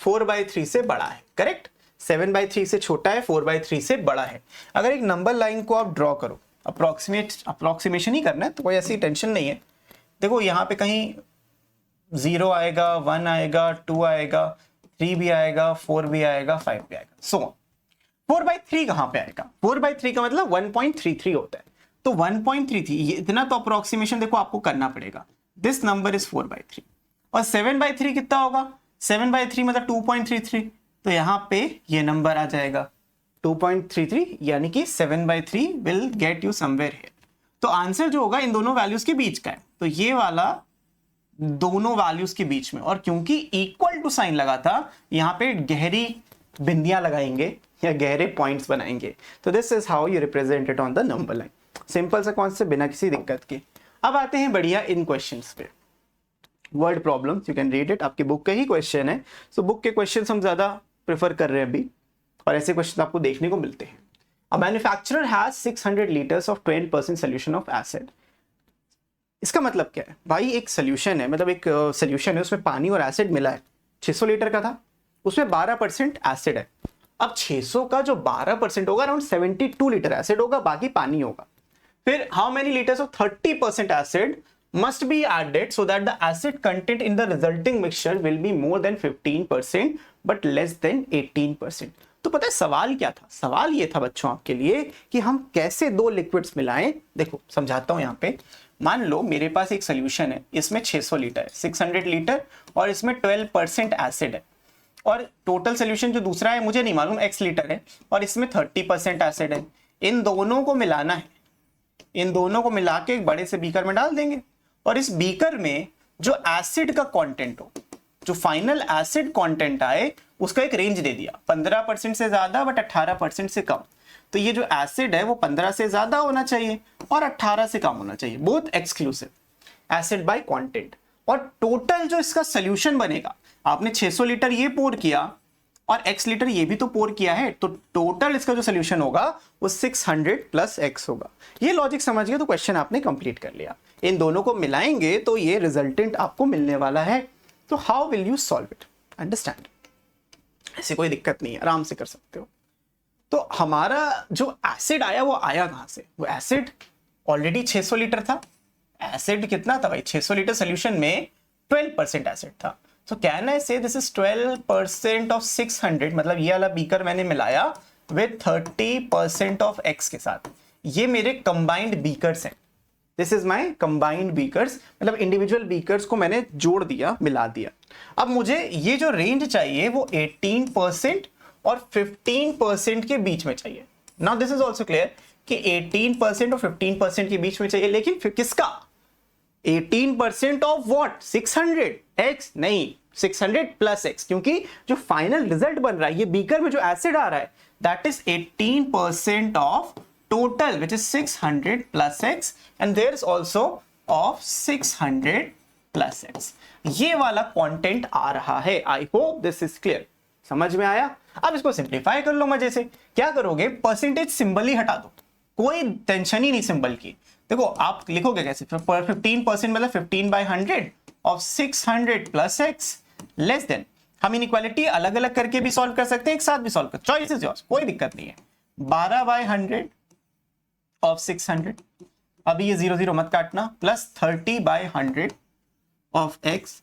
4/3 से बड़ा है, करेक्ट। 7/3 से छोटा है, 4/3 से बड़ा है। अगर एक नंबर लाइन को आप ड्रॉ करो, अप्रोक्सीमेशन ही करना है, तो कोई ऐसी टेंशन नहीं है। देखो यहाँ पे कहीं 0 आएगा, 1 आएगा, 2 आएगा, 3 भी आएगा, 4 भी आएगा, 5 भी आएगा, सो 4/3 कहाँ पे आएगा? 4/3 का मतलब 1.33 होता है, तो 1.33 इतना तो अप्रोक्सीमेशन देखो आपको करना पड़ेगा। दिस नंबर इज 4/3 और 7/3 कितना होगा? 7/3 मतलब 2.33, तो यहां पे ये नंबर आ जाएगा 2.33, यानी कि 7/3 will get you somewhere here. तो आंसर जो होगा इन दोनों वैल्यूज के बीच का है, तो ये वाला दोनों वैल्यूज के बीच में, और क्योंकि इक्वल टू साइन लगा था यहां पे गहरी बिंदियां लगाएंगे या गहरे पॉइंट्स बनाएंगे। तो this is how you represent it on the number line. Simple सा कॉन्सेप्ट, बिना किसी दिक्कत के। अब आते हैं बढ़िया इन क्वेश्चंस पे। Word problems, you can read it, आपके बुक का ही क्वेश्चन है। सो बुक के क्वेश्चंस हम ज्यादा प्रेफर कर रहे हैं अभी, और ऐसे क्वेश्चन आपको देखने को मिलते हैं। A manufacturer has 600 litres of 12% solution of acid. इसका मतलब क्या है भाई? एक सोल्यूशन है, मतलब एक सोल्यूशन है, उसमें पानी और एसिड मिला है, 600 लीटर का था, उसमें 12% एसिड है। अब 600 का जो 12% होगा अराउंड 72 लीटर एसिड होगा, बाकी पानी होगा। फिर how many litres of 30% acid must be added so that the acid content in the resulting mixture will be more than 15% but less than 18%। तो पता है सवाल क्या था? सवाल ये था बच्चों आपके लिए कि हम कैसे दो लिक्विड्स मिलाएं। देखो समझाता हूं। यहाँ पे मान लो मेरे पास एक सोल्यूशन है, इसमें 600 लीटर है, 600 लीटर, और इसमें 12% एसिड है, और टोटल सोल्यूशन जो दूसरा है मुझे नहीं मालूम, x लीटर है, और इसमें 30% एसिड है। इन दोनों को मिलाना है, इन दोनों को मिला के एक बड़े से बीकर में डाल देंगे, और इस बीकर में जो एसिड का कंटेंट हो, जो फाइनल एसिड कंटेंट आए, उसका एक रेंज दे दिया, 15% से ज्यादा बट 18% से कम। तो ये जो एसिड है वो 15 से ज्यादा होना चाहिए और 18 से कम होना चाहिए, both exclusive acid by content. और टोटल जो इसका सोल्यूशन बनेगा, आपने 600 लीटर ये पोर किया, और x लीटर ये भी तो पोर किया है, तो टोटल इसका जो सोल्यूशन होगा वो 600 प्लस x होगा। ये लॉजिक समझ गए तो क्वेश्चन आपने कंप्लीट कर लिया। इन दोनों को मिलाएंगे तो ये रिजल्टेंट आपको मिलने वाला है। तो how will you solve it? Understand, ऐसी कोई दिक्कत नहीं है, आराम से कर सकते हो। तो हमारा जो एसिड आया वो आया कहां से? वो एसिड ऑलरेडी 600 लीटर था। एसिड कितना था भाई? 600 लीटर सोल्यूशन में 12% एसिड था। So can I say this is 12% of 600, मतलब ये वाला बीकर मैंने मिलाया with 30% of X के साथ। ये मेरे combined beakers हैं। This is my combined beakers, मतलब इंडिविजुअल बीकर्स को मैंने जोड़ दिया, मिला दिया। अब मुझे ये जो रेंज चाहिए वो 18% और 15% के बीच में चाहिए। Now this is also clear कि 18% और 15% के बीच में चाहिए, लेकिन फिर किसका? 18% ऑफ व्हाट? 600 x नहीं, 600 प्लस x, क्योंकि जो फाइनल रिजल्ट बन रहा है, ये बीकर में जो एसिड आ रहा है, that is 18% of total which is 600 plus x, and there is also of 600 plus x। ये वाला कंटेंट आ रहा है। I hope this is clear, समझ में आया? अब इसको सिंप्लीफाई कर लो मजे से। क्या करोगे? परसेंटेज सिंबल ही हटा दो, कोई टेंशन ही नहीं सिंबल की। देखो आप लिखोगे कैसे? 15% मतलब 15/100 of 600 plus x less then, हम इनइक्वालिटी अलग अलग करके भी सॉल्व कर सकते हैं, एक साथ भी सॉल्व कर, चॉइस इज योर्स, कोई दिक्कत नहीं है। 12/100 ऑफ 600, अभी ये 0 0 मत काटना, plus 30/100 of x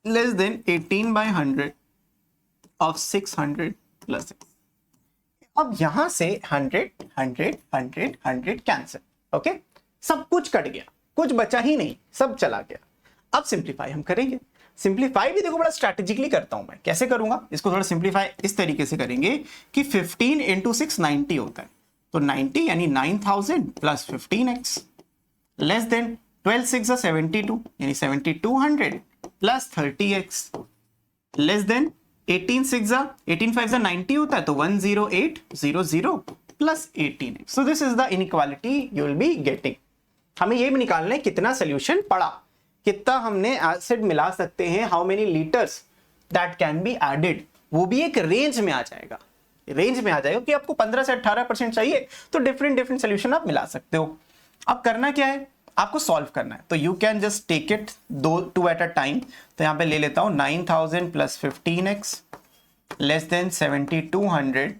less then 18/100 of 600 plus x। अब यहां से 100 100 100 100 कैंसिल, ओके, सब कुछ कट गया, कुछ बचा ही नहीं, सब चला गया। अब सिंप्लीफाई हम करेंगे। सिंप्लीफाई भी देखो बड़ा स्ट्रैटेजिकली करता हूं मैं। कैसे करूंगा इसको? थोड़ा सिंप्लीफाई इस तरीके से करेंगे कि 15 इंटू 6 90 होता है, तो 90 यानी 9000 प्लस 15x लेस देन 12 6 72 यानी 7200 प्लस 30x लेस देन 18 6 18 5 90 होता है, तो 10800 plus 18x। So this is the inequality you will be getting. हमें ये भी निकालना है कितना सोल्यूशन पड़ा, कितना हमने एसिड मिला सकते हैं, how many litres that can be added. वो भी एक रेंज में आ जाएगा, रेंज में आ जाएगा कि आपको 15 से 18% चाहिए, तो डिफरेंट सोल्यूशन आप मिला सकते हो। अब करना क्या है? आपको सॉल्व करना है। तो you can just take it two at a time. तो यहां पे ले लेता हूं 9000 plus 15x less than 7200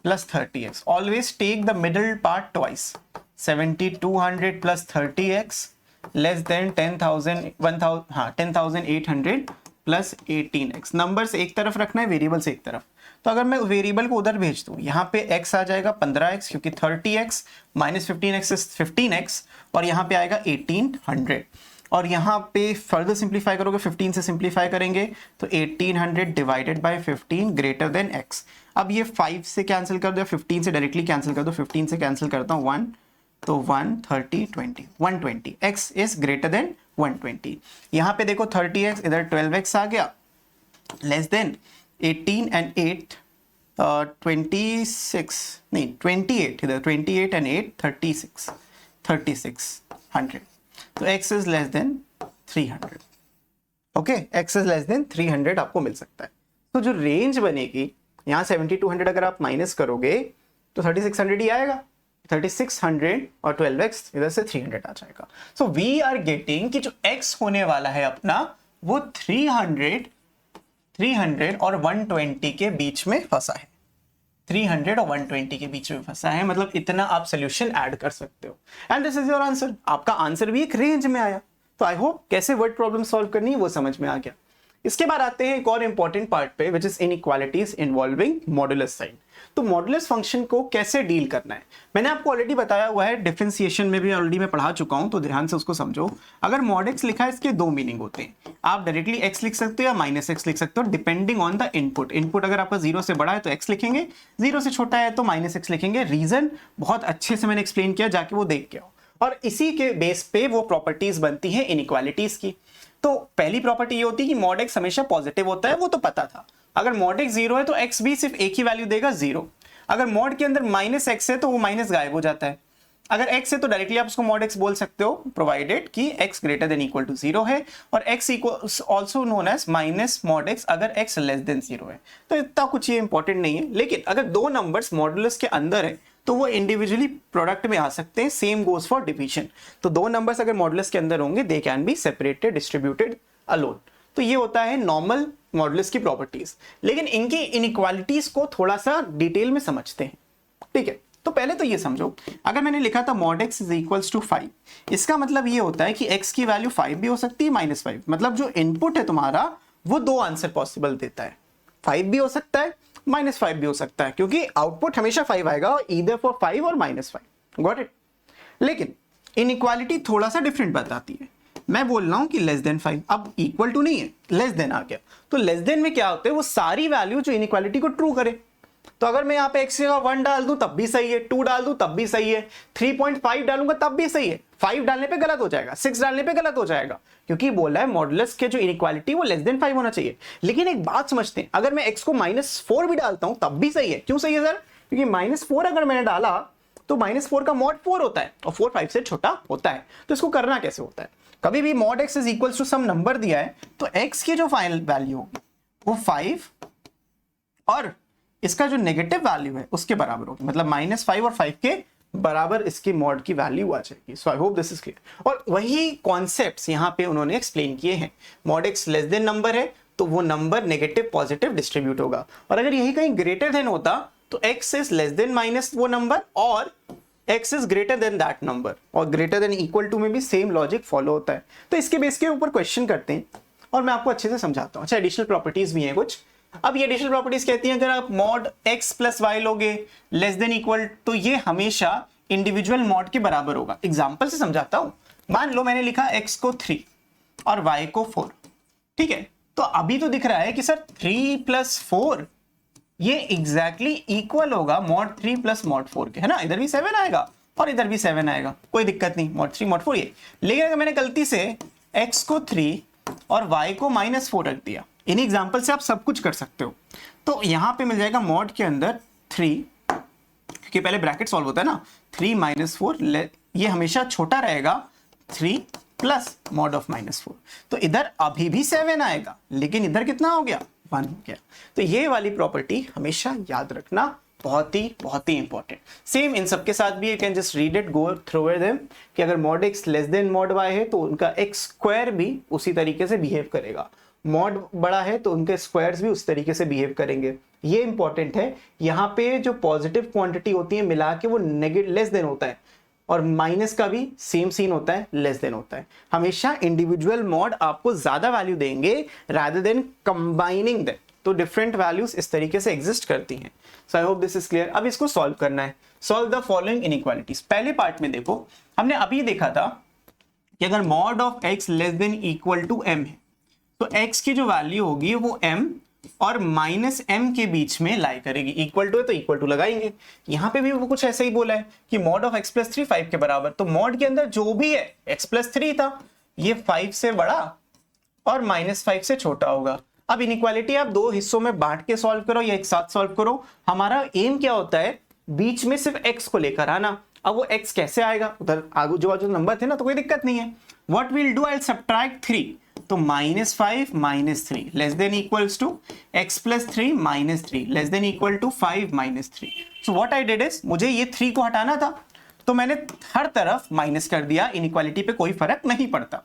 plus 30x। Always take the middle part twice. 7200 plus 30x less than 10,800 plus 18x। Numbers एक तरफ रखना है, वेरिएबल्स एक तरफ। तो अगर मैं वेरिएबल को उधर भेज दूं, यहाँ पे x आ जाएगा 15x, क्योंकि 30x minus 15x is 15x, और यहाँ पे आएगा 1800। और यहाँ पे फर्दर सिंप्लीफाई करोगे, 15 से सिंप्लीफाई करेंगे तो 1800 divided by 15 greater than x। अब ये 5 से कैंसिल कर दो, 15 से डायरेक्टली कैंसिल कर दो। 15 से कैंसिल करता हूँ 1, तो 130 20 120, x इज ग्रेटर देन 120। यहाँ पे देखो 30x, इधर 12x आ गया, लेस देन 18 एंड 8 26 नहीं 28, इधर 28 एंड 8 3600। तो x is less then 300। Okay, x is less then 300 आपको मिल सकता है। तो जो रेंज बनेगी यहाँ 7200 अगर आप माइनस करोगे तो 3600 ही आएगा। 3600 और 12x इधर से 300 आ जाएगा। सो वी आर गेटिंग कि जो x होने वाला है अपना वो 300 और 120 के बीच में फंसा है। 300 और 120 के बीच में फंसा है, मतलब इतना आप सोल्यूशन ऐड कर सकते हो। And this is your answer. आपका आंसर भी एक रेंज में आया। तो आई होप कैसे वर्ड प्रॉब्लम सॉल्व करनी है वो समझ में आ गया। इसके बाद आते हैं एक और इंपॉर्टेंट पार्ट पे, which is inequalities involving modulus sign. तो मॉडुलस फंक्शन को कैसे डील करना है मैंने आपको ऑलरेडी बताया हुआ है, डिफरेंशिएशन में भी ऑलरेडी मैं पढ़ा चुका हूं, तो ध्यान से उसको समझो। अगर mod x लिखा है, इसके दो मीनिंग होते हैं। आप डायरेक्टली x लिख सकते हो या माइनस x लिख सकते हो, depending on the input. Input अगर आपका 0 से बड़ा है तो x लिखेंगे, 0 से छोटा है तो माइनस x लिखेंगे। रीजन बहुत अच्छे से मैंने एक्सप्लेन किया, जाके वो देख के आओ। और इसी के बेस पे वो प्रॉपर्टीज बनती है इनइक्वालिटीज की। तो पहली प्रॉपर्टी ये होती है कि mod x हमेशा पॉजिटिव होता है, वो तो पता था। अगर mod x 0 है तो x भी सिर्फ एक ही वैल्यू देगा 0। अगर mod के अंदर माइनस x है तो वो माइनस गायब हो जाता है। अगर x है तो डायरेक्टली आप उसको मॉड x बोल सकते हो, प्रोवाइडेड कि x greater than equal to 0 है, और x equal also known as minus mod x अगर x लेस देन 0 है। तो इतना कुछ ये इंपॉर्टेंट नहीं है, लेकिन अगर दो नंबर्स मॉडुलस के अंदर है तो वो इंडिविजुअली प्रोडक्ट में आ सकते हैं। Same goes for division. तो दो नंबर्स अगर मॉडुलस के अंदर होंगे they can be separated distributed alone. तो ये होता है नॉर्मल मॉडुलस की प्रॉपर्टीज। लेकिन इनकी इनइक्वालिटीज को थोड़ा सा डिटेल में समझते हैं, ठीक है। तो पहले तो ये समझो, अगर मैंने लिखा था mod x is equals to 5, इसका मतलब ये होता है कि x की वैल्यू 5 भी हो सकती है -5। मतलब जो इनपुट है तुम्हारा वो दो आंसर पॉसिबल देता है, 5 भी हो सकता है -5 भी हो सकता है, क्योंकि आउटपुट हमेशा 5 आएगा, ईदर फॉर 5 और -5। Got it. लेकिन इनइक्वालिटी थोड़ा सा डिफरेंट बताती है। मैं बोल रहा हूं कि लेस देन 5, अब इक्वल टू नहीं है, लेस देन आ गया। तो लेस देन में क्या होता है, वो सारी वैल्यू जो इनइक्वालिटी को ट्रू करे। तो अगर मैं यहाँ पे x का 1 डाल दूं तब भी सही है, 2 डाल दूं तब भी सही है, 3.5 डालूंगा तब भी सही है, 5 डालने पे गलत हो जाएगा, 6 डालने पे गलत हो जाएगा, क्योंकि बोला है मॉडुलस के जो इनइक्वालिटी वो लेस देन 5 होना चाहिए। लेकिन एक बात समझते हैं, अगर मैं x को -4 भी डालता हूं तब भी सही है। क्यों सही है सर? क्योंकि -4 अगर मैंने डाला तो -4 का मॉड 4 होता है और 4 5 से छोटा होता है। तो इसको करना कैसे होता है, कभी भी mod x is equal to some number दिया है तो x की जो फाइनल वैल्यू होगी वो 5 और इसका जो नेगेटिव वैल्यू है उसके बराबर होगी। मतलब -5 और 5 के बराबर इसकी मॉड की वैल्यू आ जाएगी। So I hope this is clear. और वही कॉन्सेप्ट्स यहाँ पे उन्होंने एक्सप्लेन किए हैं। Mod x less than number है तो वो नंबर नेगेटिव पॉजिटिव डिस्ट्रीब्यूट होगा, और अगर यही कहीं ग्रेटर देन होता तो x is less then minus वो नंबर और x is greater then that number, और ग्रेटर देन इक्वल टू में भी सेम लॉजिक फॉलो होता है। तो इसके बेस के ऊपर क्वेश्चन करते हैं और मैं आपको अच्छे से समझाता हूँ। अच्छा, एडिशनल प्रॉपर्टीज भी हैं कुछ। अब ये एडिशनल प्रॉपर्टीज कहती हैं अगर आप मॉड x प्लस वाई लोगे लेस देन इक्वल, तो ये हमेशा इंडिविजुअल मॉड के बराबर होगा। एग्जांपल से समझाता हूं। मान लो मैंने लिखा x को 3 और y को 4, ठीक है। तो अभी तो दिख रहा है कि सर 3 + 4 ये एग्जैक्टली इक्वल होगा मॉड 3 + मॉड 4 के, है ना। इधर भी 7 आएगा और इधर भी 7 आएगा, कोई दिक्कत नहीं, मॉड 3 मॉड 4 ये। लेकिन अगर मैंने गलती से x को 3 और y को -4 रख दिया, इन एग्जांपल से आप सब कुछ कर सकते हो। तो यहां पे मिल जाएगा मॉड के अंदर 3, क्योंकि पहले ब्रैकेट सॉल्व होता है ना, 3 - 4, ये हमेशा छोटा रहेगा 3 प्लस मॉड ऑफ -4। तो इधर अभी भी 7 आएगा, लेकिन इधर कितना हो गया, 1 हो गया। तो ये वाली प्रॉपर्टी हमेशा याद रखना, बहुत ही इंपॉर्टेंट। सेम इन सब के साथ भी you can just read it, go through them, कि अगर mod x less then mod y है तो उनका x² भी उसी तरीके से बिहेव करेगा। मॉड बड़ा है तो उनके स्क्वायर्स भी उस तरीके से बिहेव करेंगे। ये इंपॉर्टेंट है। यहाँ पे जो पॉजिटिव क्वांटिटी होती है मिला के वो नेगेटिव लेस देन होता है, और माइनस का भी सेम सीन होता है, लेस देन होता है। हमेशा इंडिविजुअल मॉड आपको ज्यादा वैल्यू देंगे रादर देन कंबाइनिंग देम। तो डिफरेंट वैल्यूज इस तरीके से एग्जिस्ट करती हैं। So I hope this is clear. अब इसको सॉल्व करना है। Solve the following inequalities. पहले पार्ट में देखो, हमने अभी देखा था कि अगर mod of x less than equal to m है तो x की जो वैल्यू होगी वो m और -m के बीच में लाई करेगी। इक्वल टू है तो इक्वल टू लगाएंगे। यहां पे भी वो कुछ ऐसा ही बोला है कि मॉड ऑफ x + 3 5 के बराबर। तो मॉड के अंदर जो भी है x + 3 था, ये 5 से बड़ा और -5 से छोटा होगा। अब इनइक्वालिटी आप दो हिस्सों में बांट के सॉल्व करो या एक साथ सॉल्व करो। हमारा एम क्या होता है, बीच में सिर्फ x को लेकर आना। अब वो x कैसे आएगा, उधर आगू जो नंबर थे ना, तो कोई दिक्कत नहीं है। What will do, I will subtract 3, तो -5 - 3 less than equals to x + 3 - 3 less than equal to 5 - 3। So what I did is, मुझे ये 3 को हटाना था तो मैंने हर तरफ माइनस कर दिया। इनइक्वालिटी पे कोई फर्क नहीं पड़ता।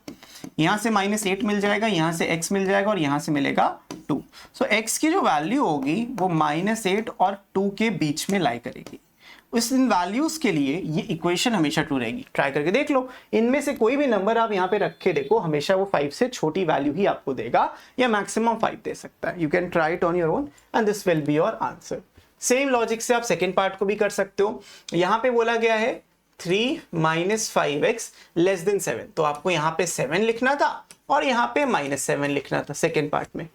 यहां से -8 मिल जाएगा, यहां से x मिल जाएगा और यहां से मिलेगा 2। सो x की जो वैल्यू होगी वो -8 और 2 के बीच में लाई करेगी। इस इन वैल्यूज के लिए ये इक्वेशन हमेशा ट्रू रहेगी। ट्राई करके देख लो, इनमें से कोई भी नंबर आप यहाँ पे रखे देखो, हमेशा वो 5 से छोटी वैल्यू ही आपको देगा या मैक्सिमम 5 दे सकता है। You can try it on your own and this will be your answer. Same logic से आप सेकेंड पार्ट को भी कर सकते हो। यहाँ पे बोला गया है 3 - 5x लेस देन 7, तो आपको यहाँ पे 7 लिखना था और यहाँ पे -7 लिखना था सेकेंड पार्ट में।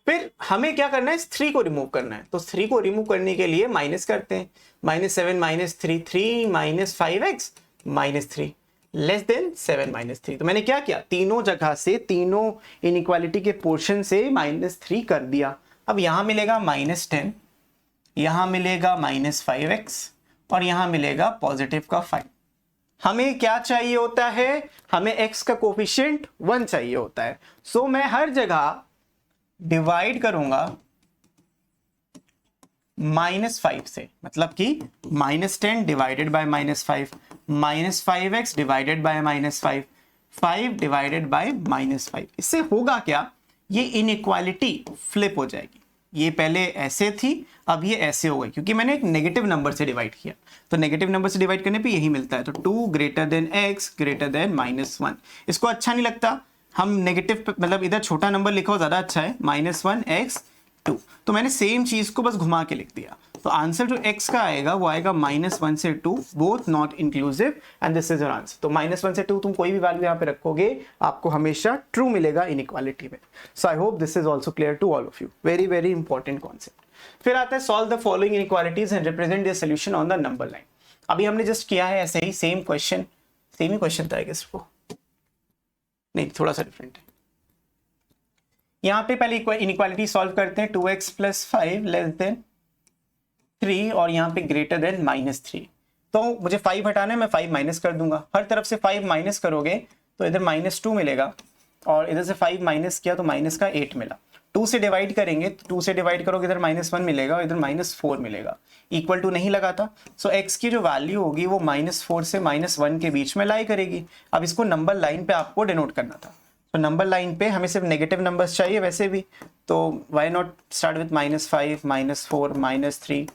फिर हमें क्या करना है, इस 3 को रिमूव करना है। तो 3 को रिमूव करने के लिए माइनस करते हैं, -7 - 3 3 - 5x -3 लेस देन 7 - 3। तो मैंने क्या किया, तीनों जगह से, तीनों इनइक्वालिटी के पोर्शन से -3 कर दिया। अब यहां मिलेगा -10, यहां मिलेगा -5x और यहां मिलेगा पॉजिटिव का 5। हमें क्या चाहिए होता है, हमें x का कोफिशिएंट 1 चाहिए होता है। सो मैं हर जगह डिवाइड करूंगा -5 से, मतलब कि -10 divided by -5, -5x divided by -5, 5 divided by -5। इससे होगा क्या, ये इनइक्वालिटी फ्लिप हो जाएगी। ये पहले ऐसे थी, अब ये ऐसे हो गई, क्योंकि मैंने एक नेगेटिव नंबर से डिवाइड किया। तो नेगेटिव नंबर से डिवाइड करने पे यही मिलता है। तो 2 greater then x greater then -1। इसको अच्छा नहीं लगता, हम नेगेटिव मतलब इधर छोटा नंबर लिखो ज्यादा अच्छा है, -1x2। तो मैंने सेम चीज को बस घुमा के लिख दिया। तो आंसर जो x का आएगा वो आएगा -1 से 2, both not inclusive, and this is your answer. तो -1 से 2 तुम कोई भी वैल्यू यहाँ पे रखोगे आपको हमेशा ट्रू मिलेगा इनइक्वालिटी में। So I hope this is also clear to all of you. Very very important concept. फिर आता है solve the following inequalities and represent their solution on the number line. अभी हमने जस्ट किया है ऐसे ही, सेम क्वेश्चन, सेम ही क्वेश्चन था इसको, नहीं थोड़ा सा डिफरेंट है। यहाँ पे पहले इनइक्वालिटी सॉल्व करते हैं। 2x + 5 < 3 और यहाँ पे ग्रेटर देन -3। तो मुझे 5 हटाना है, मैं 5 माइनस कर दूंगा। हर तरफ से 5 माइनस करोगे तो इधर -2 मिलेगा, और इधर से 5 माइनस किया तो माइनस का 8 मिला। 2 से डिवाइड करेंगे तो 2 से डिवाइड करोगे इधर -1 मिलेगा और इधर -4 मिलेगा। इक्वल टू नहीं लगा था, सो x की जो वैल्यू होगी वो -4 से -1 के बीच में लाई करेगी। अब इसको नंबर लाइन पे आपको डिनोट करना था। तो नंबर लाइन पे हमें सिर्फ नेगेटिव नंबर्स चाहिए वैसे भी, तो why not start with -5, -4, -3,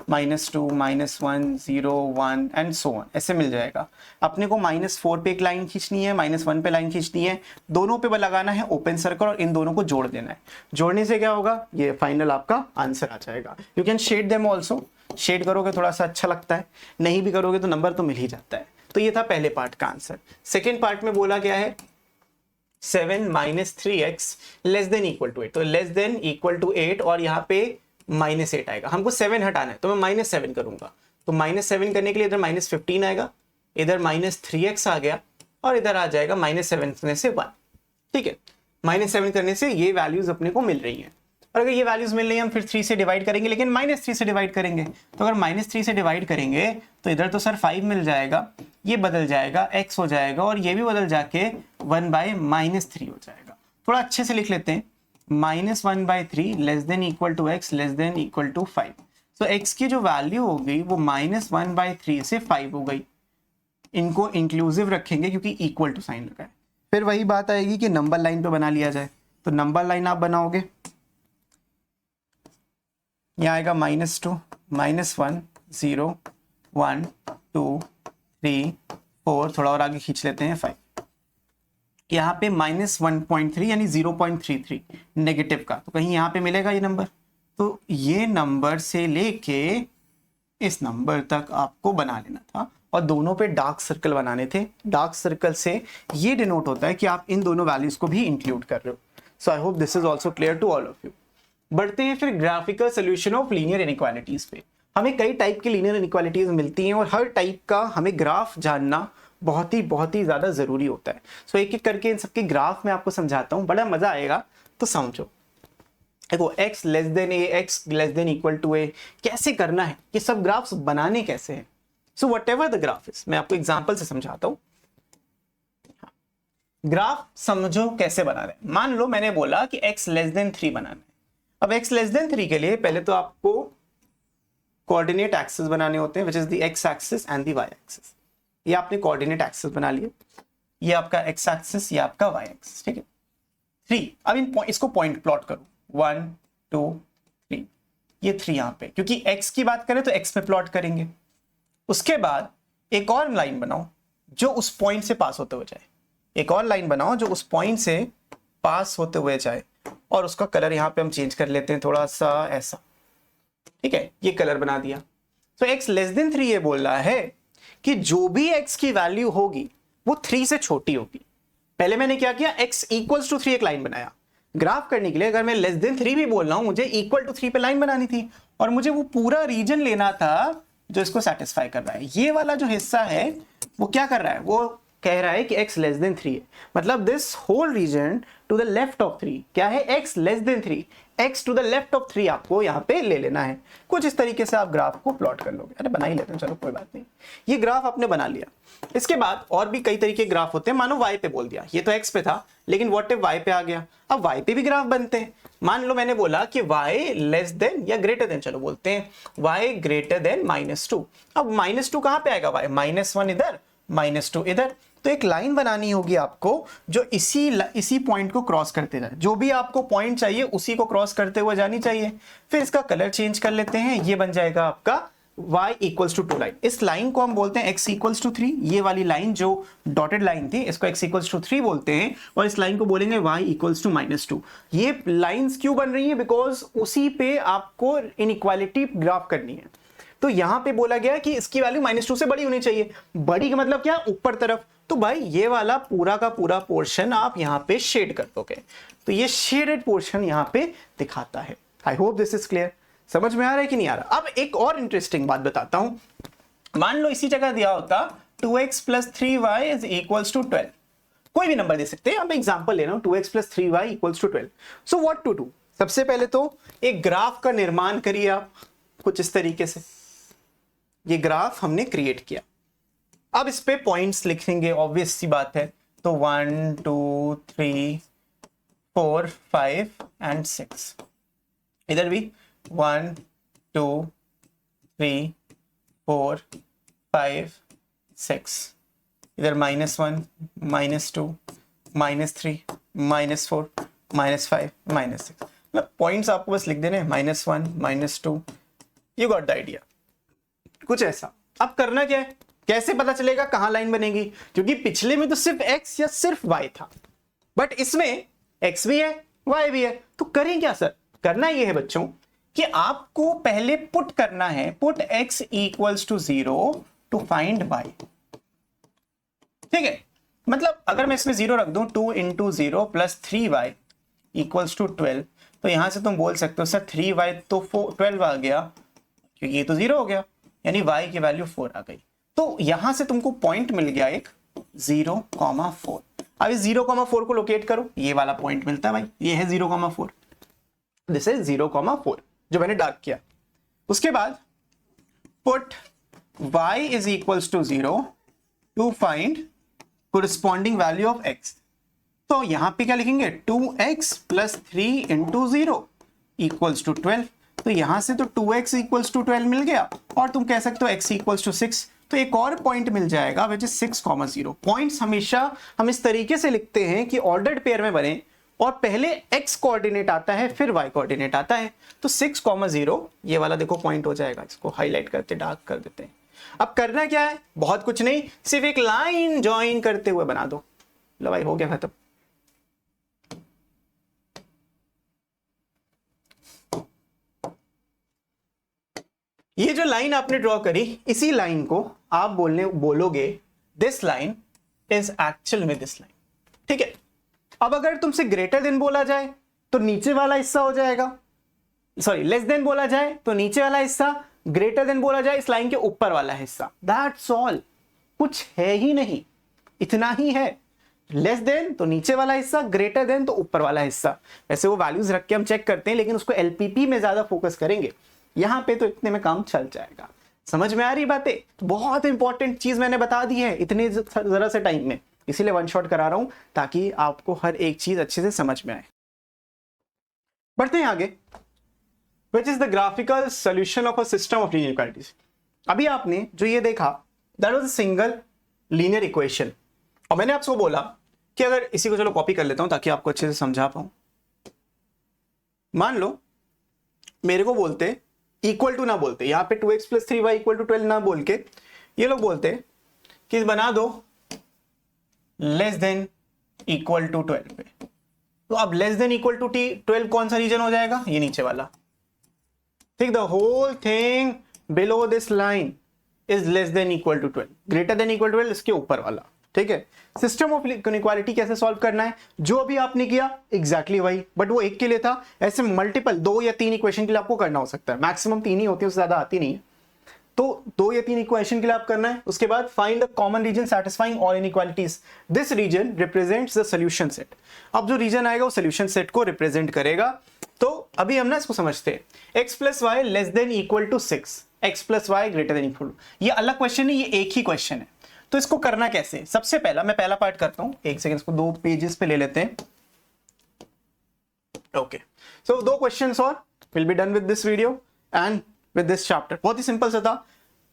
-2, -1, 0, 1 and so on, ऐसे मिल जाएगा। अपने को -4 पे एक लाइन खींचनी है, -1 पे लाइन खींचनी है, दोनों पे लगाना है ओपन सर्कल और इन दोनों को जोड़ देना है। जोड़ने से क्या होगा, ये फाइनल आपका आंसर आ जाएगा। You can shade them also, shade करोगे थोड़ा सा अच्छा लगता है, नहीं भी करोगे तो नंबर तो मिल ही जाता है। तो ये था पहले पार्ट का आंसर। सेकेंड पार्ट में बोला गया है 7 - 3x < = 8। तो < 8 और यहाँ पे -8 आएगा। हमको 7 हटाना है तो मैं -7 करूंगा। तो -7 करने के लिए इधर -15 आएगा, इधर -3x आ गया और इधर आ जाएगा -7 करने से 1। ठीक है, -7 करने से ये वैल्यूज अपने को मिल रही हैं। और अगर ये वैल्यूज मिल रही है हम फिर 3 से डिवाइड करेंगे, लेकिन -3 से डिवाइड करेंगे। तो अगर -3 से डिवाइड करेंगे तो इधर तो सर 5 मिल जाएगा, ये बदल जाएगा x हो जाएगा, और ये भी बदल जाके 1/-3 हो जाएगा। थोड़ा अच्छे से लिख लेते हैं, -1/3 < x < 5। तो x की जो वैल्यू हो गई वो -1/3 से 5 हो गई। इनको इंक्लूसिव रखेंगे क्योंकि इक्वल टू साइन लगा है। फिर वही बात आएगी कि नंबर लाइन पे बना लिया जाए। तो नंबर लाइन आप बनाओगे, यहाँ आएगा -2, -1, 0, 1, 2, 3, 4, थोड़ा और आगे खींच लेते हैं 5। यहाँ पे -1.3 यानी 0.33 नेगेटिव का, तो कहीं यहाँ पे मिलेगा ये नंबर। तो ये नंबर से लेके इस नंबर तक आपको बना लेना था और दोनों पे डार्क सर्कल बनाने थे। डार्क सर्कल से ये डिनोट होता है कि आप इन दोनों वैल्यूज को भी इंक्लूड कर रहे हो। So I hope this is also clear to all of you. बढ़ते हैं फिर graphical solution of linear inequalities पे। हमें कई टाइप की लीनियर इनइक्वालिटीज मिलती हैं और हर टाइप का हमें ग्राफ जानना बहुत ही ज्यादा जरूरी होता है। सो एक एक करके इन सबके ग्राफ में आपको समझाता हूँ, बड़ा मजा आएगा, तो समझो। देखो x < a, x < a कैसे करना है, ये सब ग्राफ्स बनाने कैसे हैं। So what ever the graph is, मैं आपको एग्जाम्पल से समझाता हूँ। ग्राफ समझो कैसे बना रहे हैं। मान लो मैंने बोला कि x < 3 बनाना है। अब x < 3 के लिए पहले तो आपको कोऑर्डिनेट एक्सिस बनाने होते हैं, which is the x axis and the y axis. ये आपने कोऑर्डिनेट एक्सिस बना लिए, ये आपका x एक्सिस, ये आपका y एक्सिस। ठीक है, 3। अब इसको पॉइंट प्लॉट करो, 1, 2, 3, ये 3 यहाँ पे, क्योंकि x की बात करें तो x में प्लॉट करेंगे। उसके बाद एक और लाइन बनाओ जो उस पॉइंट से पास होते हुए जाए। एक और लाइन बनाओ जो उस पॉइंट से पास होते हुए जाए, और उसका कलर यहाँ पे हम चेंज कर लेते हैं थोड़ा सा ऐसा। ठीक है, ये कलर बना दिया। तो x < 3 ये बोल रहा है कि जो भी x की वैल्यू होगी वो 3 से छोटी होगी। पहले मैंने क्या किया, x = 3 एक लाइन बनाया। ग्राफ करने के लिए अगर मैं <3 भी बोल रहा हूं, मुझे = 3 पे लाइन बनानी थी और मुझे वो पूरा रीजन लेना था जो इसको सेटिस्फाई कर रहा है। ये वाला जो हिस्सा है वो क्या कर रहा है, वो कह रहा है कि x < 3 है, मतलब this whole region to the left of 3 क्या है, x less than 3, x to the left of 3 आपको यहाँ पे ले लेना है। कुछ इस तरीके से आप ग्राफ को प्लॉट कर लोगे। अरे बना ही लेते हैं, चलो कोई बात नहीं। ये ग्राफ आपने बना लिया। इसके बाद और भी कई तरीके के ग्राफ होते हैं। मानो y पे बोल दिया, ये तो x पे था, लेकिन व्हाट इफ y पे आ गया। अब y पे भी ग्राफ बनते हैं। मान लो मैंने बोला कि y लेस देन या ग्रेटर देन, चलो बोलते हैं y ग्रेटर देन -2। अब -2 कहां पे आएगा, y -1 इधर, -2 इधर। तो एक लाइन बनानी होगी आपको जो इसी पॉइंट को क्रॉस करते जाए। जो भी आपको पॉइंट चाहिए उसी को क्रॉस करते हुए जानी चाहिए। फिर इसका कलर चेंज कर लेते हैं, ये बन जाएगा आपका y इक्वल्स टू 2 लाइन। इस लाइन को हम बोलते हैं x इक्वल्स टू 3। ये वाली लाइन जो डॉटेड लाइन थी इसको x इक्वल्स टू 3 बोलते हैं, और इस लाइन को बोलेंगे y इक्वल्स टू -2। ये लाइंस क्यों बन रही है, बिकॉज उसी पे आपको इनइक्वालिटी ग्राफ करनी है। तो यहां पे बोला गया कि इसकी वैल्यू -2 से बड़ी होनी चाहिए। बड़ी का मतलब क्या, ऊपर तरफ। तो भाई ये वाला पूरा का पूरा पोर्शन आप यहां पे शेड कर दोगे, तो ये शेडेड पोर्शन यहां पे दिखाता है। I hope this is clear. समझ में आ रहा है कि नहीं आ रहा। अब एक और इंटरेस्टिंग बात बताता हूं। मान लो इसी जगह दिया होता 2x + 3y is equals to 12। कोई भी नंबर दे सकते हैं, अब एग्जांपल ले रहा हूं 2x + 3y equals to 12। So what to do, सबसे पहले तो एक ग्राफ का निर्माण करिए आप कुछ इस तरीके से। ये ग्राफ हमने क्रिएट किया। अब इस पे पॉइंट्स लिखेंगे, ऑब्वियस सी बात है। तो 1 2 3 4 5 एंड 6। इधर भी 1 2 3 4 5 6। इधर -1 -2 -3 -4 -5 -6। पॉइंट्स आपको बस लिख देने, -1 -2। यू गॉट द आइडिया, कुछ ऐसा। अब करना क्या है, कैसे पता चलेगा कहां लाइन बनेगी, क्योंकि पिछले में तो सिर्फ x या सिर्फ y था, बट इसमें x भी है y भी है। तो करें क्या सर, करना ये है बच्चों कि आपको पहले पुट करना है, put x equals to 0 to find y। ठीक है, मतलब अगर मैं इसमें 0 रख दूं, 2 × 0 + 3y इक्वल्स टू 12, तो यहां से तुम बोल सकते हो सर 3y तो 12 आ गया, क्योंकि ये तो 0 हो गया, यानी y की वैल्यू 4 आ गई। तो यहां से तुमको पॉइंट मिल गया एक 0,4। अब इस 0,4 को लोकेट करो, ये वाला पॉइंट मिलता है भाई, ये है 0,4। दिस इज 0,4 जो मैंने डार्क किया। उसके बाद put y is equals to 0 to find corresponding value of x। तो यहां पे क्या लिखेंगे, 2x + 3 × 0 इक्वल्स टू 12। तो यहां से तो 2x इक्वल्स टू 12 मिल गया, और तुम कह सकते हो x इक्वल्स टू 6। तो एक और पॉइंट मिल जाएगा विच इज 6,0। पॉइंट्स हमेशा हम इस तरीके से लिखते हैं कि ऑर्डर्ड पेयर में बने, और पहले x कोऑर्डिनेट आता है फिर y कोऑर्डिनेट आता है। तो 6,0 ये वाला देखो पॉइंट हो जाएगा, इसको हाईलाइट करते डार्क कर देते हैं। अब करना क्या है, बहुत कुछ नहीं, सिर्फ एक लाइन ज्वाइन करते हुए बना दो। लो भाई हो गया खत्म। ये जो लाइन आपने ड्रॉ करी, इसी लाइन को आप बोलोगे दिस लाइन इज एक्चुअल में दिस लाइन। ठीक है, अब अगर तुमसे ग्रेटर देन बोला जाए तो नीचे वाला हिस्सा हो जाएगा, सॉरी लेस देन बोला जाए तो नीचे वाला हिस्सा, ग्रेटर देन बोला जाए इस लाइन के ऊपर वाला हिस्सा। दैट्स ऑल, कुछ है ही नहीं, इतना ही है। लेस देन तो नीचे वाला हिस्सा, ग्रेटर देन तो ऊपर वाला हिस्सा। वैसे वो वैल्यूज रख के हम चेक करते हैं, लेकिन उसको एलपीपी में ज्यादा फोकस करेंगे, यहां पे तो इतने में काम चल जाएगा। समझ में आ रही बातें, बहुत इंपॉर्टेंट चीज मैंने बता दी है इतने जरा से टाइम में, इसीलिए वन शॉट करा रहा हूं ताकि आपको हर एक चीज अच्छे से समझ में आए। बढ़ते हैं आगे, which is the graphical solution of a system of linear equalities. अभी आपने जो ये देखा that was a single linear equation, और मैंने आपको बोला कि अगर इसी को चलो कॉपी कर लेता हूं ताकि आपको अच्छे से समझा पाऊं। मान लो मेरे को बोलते इक्वल टू ना बोलते, यहां पे 2x + 3y इक्वल टू 12 ना बोल के ये लोग बोलते कि बना दो लेस देन इक्वल टू 12 पे। तो अब लेस देन इक्वल टू 12 कौन सा रीजन हो जाएगा, ये नीचे वाला। ठीक, the whole thing below this line is less than equal to 12, greater than equal to 12 इसके ऊपर वाला। ठीक है, सिस्टम ऑफ इनइक्वालिटी कैसे सॉल्व करना है, जो अभी आपने किया एग्जैक्टली वही, बट वो एक के लिए था। ऐसे मल्टीपल 2 या 3 इक्वेशन के लिए आपको करना हो सकता है, मैक्सिमम 3 ही होती है, उससे ज्यादा आती नहीं है। तो 2 या 3 इक्वेशन के लिए आप करना है। उसके बाद find the common region satisfying all inequalities, this region represents the solution set. अब जो रीजन आएगा वो सॉल्यूशन सेट को रिप्रेजेंट करेगा। तो अभी हम ना इसको समझते हैं। x plus y less than equal to 6, x plus y greater than equal to, ये अलग क्वेश्चन है, ये एक ही क्वेश्चन है। तो इसको करना कैसे? सबसे पहला मैं पहला पार्ट करता हूं, एक सेकंड, इसको 2 पेजेस पे ले लेते हैं। ओके, सो 2 क्वेश्चंस और will be done with this video and with this chapter. बहुत ही सिंपल सा था,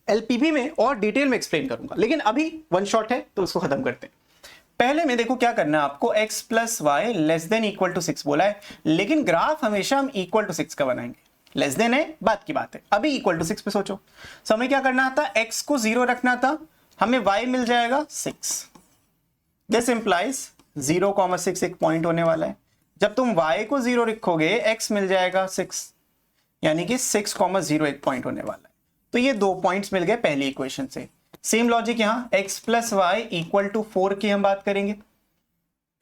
एलपीबी में और डिटेल में एक्सप्लेन करूंगा, लेकिन अभी वन शॉट है तो उसको खत्म करते हैं। पहले में देखो क्या करना है आपको, x plus y less than equal to 6 बोला है, लेकिन ग्राफ हमेशा हम इक्वल टू 6 का बनाएंगे। लेस देन है बात की बात है, अभी इक्वल टू 6 पे सोचो। सो हमें क्या करना था, x को 0 रखना था, हमें y मिल जाएगा 6। दिस इंप्लाइज 0,6 एक पॉइंट होने वाला है। जब तुम y को 0 रखोगे x मिल जाएगा 6, यानी कि 6,0 एक पॉइंट होने वाला है। तो ये 2 पॉइंट्स मिल गए पहली इक्वेशन से। सेम लॉजिक यहां, x plus y equal to 4 की हम बात करेंगे।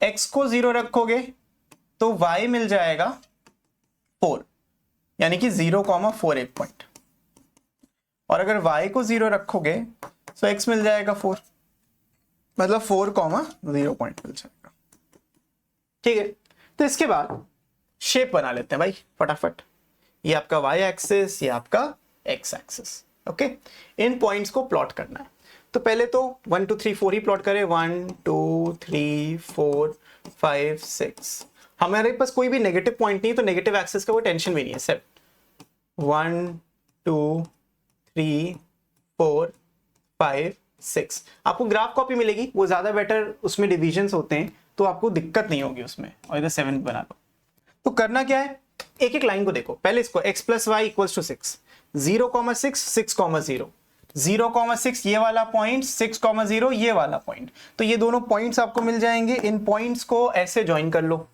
x को 0 रखोगे तो y मिल जाएगा 4, यानी कि 0,4 एक पॉइंट। और अगर y को 0 रखोगे तो x मिल जाएगा 4, मतलब 4,0 पॉइंट मिल जाएगा। ठीक है, तो इसके बाद शेप बना लेते हैं भाई फटाफट। ये आपका y एक्सिस, ये आपका x एक्सिस। ओके, इन पॉइंट्स को प्लॉट करना है। तो पहले तो 1 2 3 4 ही प्लॉट करें, 1 2 3 4 5 6। हमारे पास कोई भी नेगेटिव पॉइंट नहीं, तो नेगेटिव एक्सिस का कोई टेंशन भी नहीं है। सिर्फ 1 2 3 4 5 6। आपको ग्राफ कॉपी मिलेगी, वो ज्यादा बेटर, उसमें डिविजन्स होते हैं तो आपको दिक्कत नहीं होगी उसमें। और इधर 7 बना लो। तो करना क्या है, एक एक लाइन को देखो। पहले इसको x plus y equals to 6, 0,6 6,0, 0,6 ये वाला पॉइंट, 6,0 ये वाला पॉइंट। तो ये दोनों पॉइंट्स आपको मिल जाएंगे। इन पॉइंट्स को ऐसे ज्वाइन कर लो,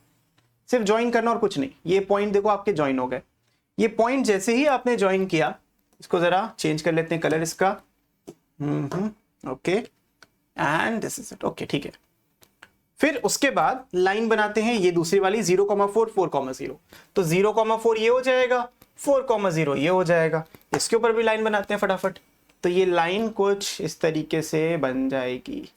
सिर्फ ज्वाइन करना और कुछ नहीं। ये पॉइंट देखो आपके ज्वाइन हो गए। ये पॉइंट जैसे ही आपने ज्वाइन किया, इसको जरा चेंज कर लेते हैं कलर इसका। Okay, and this is it. Okay, ठीक है। फिर उसके बाद लाइन बनाते हैं, ये दूसरी वाली 0,4 4,0। तो 0,4 ये हो जाएगा, 4,0 ये हो जाएगा। इसके ऊपर भी लाइन बनाते हैं फटाफट। तो ये लाइन कुछ इस तरीके से बन जाएगी।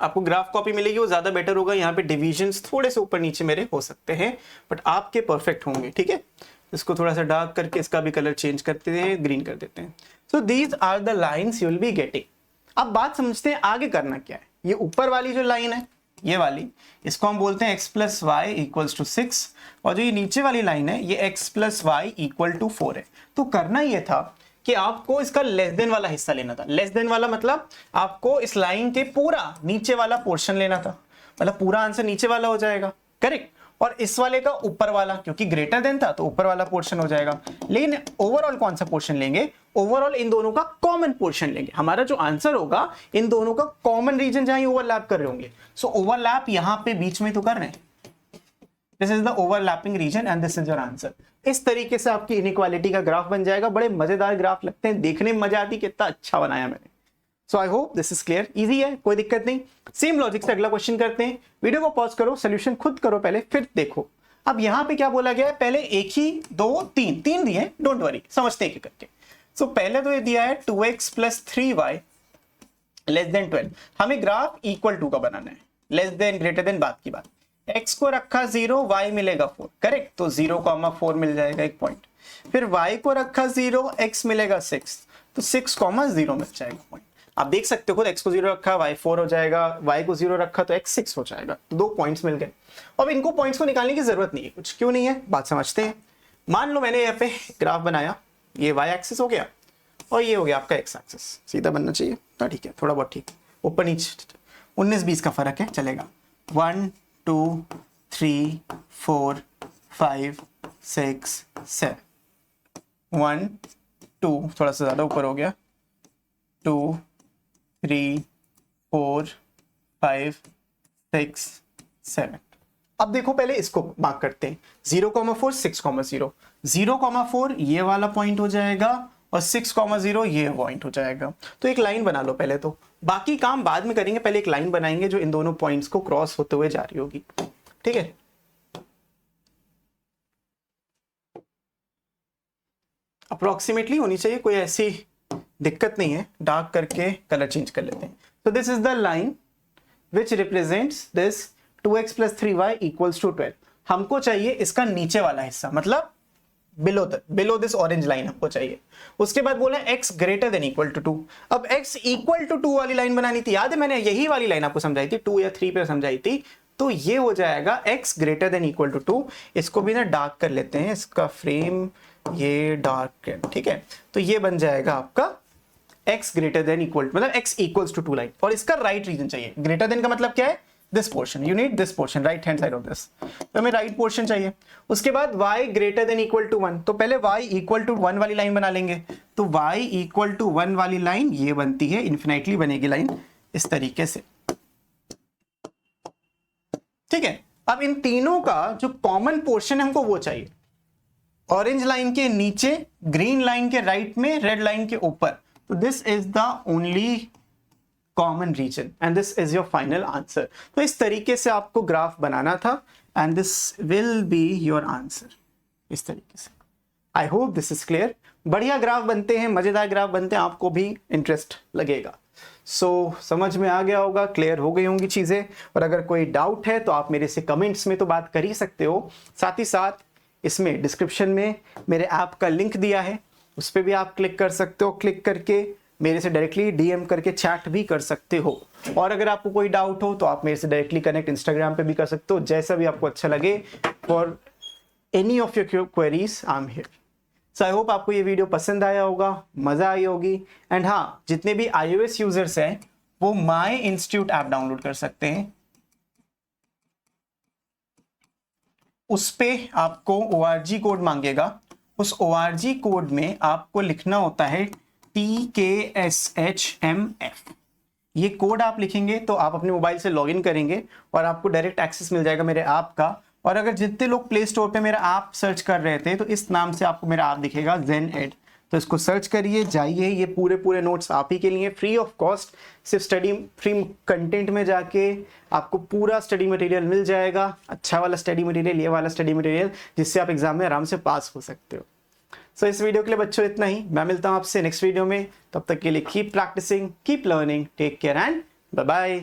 आपको ग्राफ कॉपी मिलेगी, वो ज्यादा बेटर होगा। यहाँ पे डिविजन्स थोड़े से ऊपर नीचे मेरे हो सकते हैं, बट आपके परफेक्ट होंगे। ठीक है, इसको थोड़ा सा डार्क करके इसका भी कलर चेंज करते हैं, ग्रीन कर देते हैं। So these are the lines you will be getting. अब बात समझते हैं आगे करना क्या है। ये ऊपर वाली जो लाइन है, ये वाली, इसको हम बोलते हैं x plus y equals to 6, और जो ये नीचे वाली लाइन है, ये x plus y equal to 4 है। तो करना ये था कि आपको इसका लेस देन वाला हिस्सा लेना था। लेस देन वाला मतलब आपको इस लाइन के पूरा नीचे वाला पोर्शन लेना था, मतलब पूरा आंसर नीचे वाला हो जाएगा, करेक्ट। और इस वाले का ऊपर वाला, क्योंकि ग्रेटर देन था तो ऊपर वाला पोर्शन हो जाएगा। लेकिन ओवरऑल कौन सा पोर्शन लेंगे, ओवरऑल इन दोनों का कॉमन पोर्शन लेंगे। हमारा जो आंसर होगा इन दोनों का कॉमन रीजन जहां ओवरलैप कर रहे होंगे। सो ओवरलैप यहां पे बीच में तो कर रहे हैं, this is the overlapping region and this is your answer. इस तरीके से आपकी इनइक्वालिटी का ग्राफ बन जाएगा। बड़े मजेदार ग्राफ लगते हैं, देखने में मजा आती, कितना अच्छा बनाया मैंने। So I hope this is clear, easy है, कोई दिक्कत नहीं। सेम लॉजिक से अगला क्वेश्चन करते हैं। वीडियो को पॉज करो, सोल्यूशन खुद करो पहले, फिर देखो। अब यहां पे क्या बोला गया है, पहले एक ही 2 3 दिए, डोंट वरी, समझते हैं करके। सो पहले तो ये दिया है 2x plus 3y less than 12। हमें ग्राफ इक्वल टू का बनाना है, लेस देन ग्रेटर देन बात की बात। x को रखा 0, y मिलेगा 4, करेक्ट। तो 0,4 मिल जाएगा एक पॉइंट। फिर y को रखा 0, x मिलेगा 6, तो 6,0 मिल जाएगा पॉइंट। आप देख सकते हो, x को 0 रखा y 4 हो जाएगा, y को 0 रखा तो x 6 हो जाएगा। तो 2 पॉइंट्स मिल गए। अब इनको पॉइंट्स को निकालने की जरूरत नहीं है कुछ, क्यों नहीं है, बात समझते हैं। मान लो मैंने यहाँ पे ग्राफ बनाया, ये y एक्सिस हो गया और ये हो गया आपका x एक्सिस। सीधा बनना चाहिए ना, ठीक है, थोड़ा बहुत ठीक, ऊपर नीचे 19-20 का फर्क है, चलेगा। 1 2 3 4 5 6 7, 1 2, थोड़ा सा ज्यादा ऊपर हो गया, 2 3 4 5 6 7। अब देखो पहले इसको मार्क करते हैं, 0,4 6,0, 0,4 ये वाला पॉइंट हो जाएगा और 6,0 ये पॉइंट हो जाएगा। तो एक लाइन बना लो पहले, तो बाकी काम बाद में करेंगे, पहले एक लाइन बनाएंगे जो इन दोनों पॉइंट्स को क्रॉस होते हुए जा रही होगी। ठीक है। अप्रोक्सीमेटली होनी चाहिए, कोई ऐसी दिक्कत नहीं है, डार्क करके कलर चेंज कर लेते हैं। तो this is the line which represents this 2x + 3y = 12। हमको चाहिए इसका नीचे वाला हिस्सा, मतलब बिलो दिस ऑरेंज लाइन हमको चाहिए। उसके बाद बोला x > 2। अब x = 2 वाली लाइन बनानी थी, याद है मैंने यही वाली लाइन आपको समझाई थी, 2 या 3 पे समझाई थी। तो ये हो जाएगा x > 2। इसको भी ना डार्क कर लेते हैं, इसका फ्रेम ये डार्क है, ठीक है। तो ये बन जाएगा आपका x मतलब x = 2 लाइन, और इसका राइट रीजन चाहिए। ग्रेटर देन का मतलब क्या है, this portion, you need this portion, right hand side of this, तो हमें राइट पोर्शन चाहिए। उसके बाद y > 1, तो पहले y = 1 वाली लाइन बना लेंगे। तो y = 1 वाली लाइन ये बनती है, इन्फिनाइटली बनेगी लाइन इस तरीके से, ठीक है। अब इन तीनों का जो कॉमन पोर्शन है हमको वो चाहिए, ऑरेंज लाइन के नीचे, ग्रीन लाइन के राइट में, रेड लाइन के ऊपर। तो this is the only common region and this is your final answer. तो इस तरीके से आपको ग्राफ बनाना था and this will be your answer, इस तरीके से। I hope this is clear. बढ़िया ग्राफ बनते हैं, मजेदार ग्राफ बनते हैं, आपको भी इंटरेस्ट लगेगा। सो समझ में आ गया होगा, क्लियर हो गई होंगी चीजें। और अगर कोई डाउट है तो आप मेरे से कमेंट्स में तो बात कर ही सकते हो। साथ ही साथ इसमें डिस्क्रिप्शन में मेरे ऐप का लिंक दिया है, उस पर भी आप क्लिक कर सकते हो। क्लिक करके मेरे से डायरेक्टली डीएम करके चैट भी कर सकते हो। और अगर आपको कोई डाउट हो तो आप मेरे से डायरेक्टली कनेक्ट इंस्टाग्राम पे भी कर सकते हो, जैसा भी आपको अच्छा लगे। For any of your queries I am here. So I hope आपको ये वीडियो पसंद आया होगा, मजा आई होगी। एंड हाँ, जितने भी iOS यूजर्स हैं वो माई इंस्टीट्यूट ऐप डाउनलोड कर सकते हैं। उस पे आपको ORG कोड मांगेगा, उस ORG कोड में आपको लिखना होता है TKSHMF। ये कोड आप लिखेंगे तो आप अपने मोबाइल से लॉगिन करेंगे और आपको डायरेक्ट एक्सेस मिल जाएगा मेरे ऐप का। और अगर जितने लोग प्ले स्टोर पे मेरा ऐप सर्च कर रहे थे तो इस नाम से आपको मेरा ऐप दिखेगा, zen ed। तो इसको सर्च करिए, जाइए, ये पूरे नोट्स आप ही के लिए फ्री ऑफ कॉस्ट। सिर्फ स्टडी फ्री कंटेंट में जाके आपको पूरा स्टडी मटेरियल मिल जाएगा, अच्छा वाला स्टडी मटेरियल, ये वाला स्टडी मटेरियल, जिससे आप एग्जाम में आराम से पास हो सकते हो। सो इस वीडियो के लिए बच्चों इतना ही। मैं मिलता हूं आपसे नेक्स्ट वीडियो में, तब तक के लिए keep practicing, keep learning, take care and bye bye.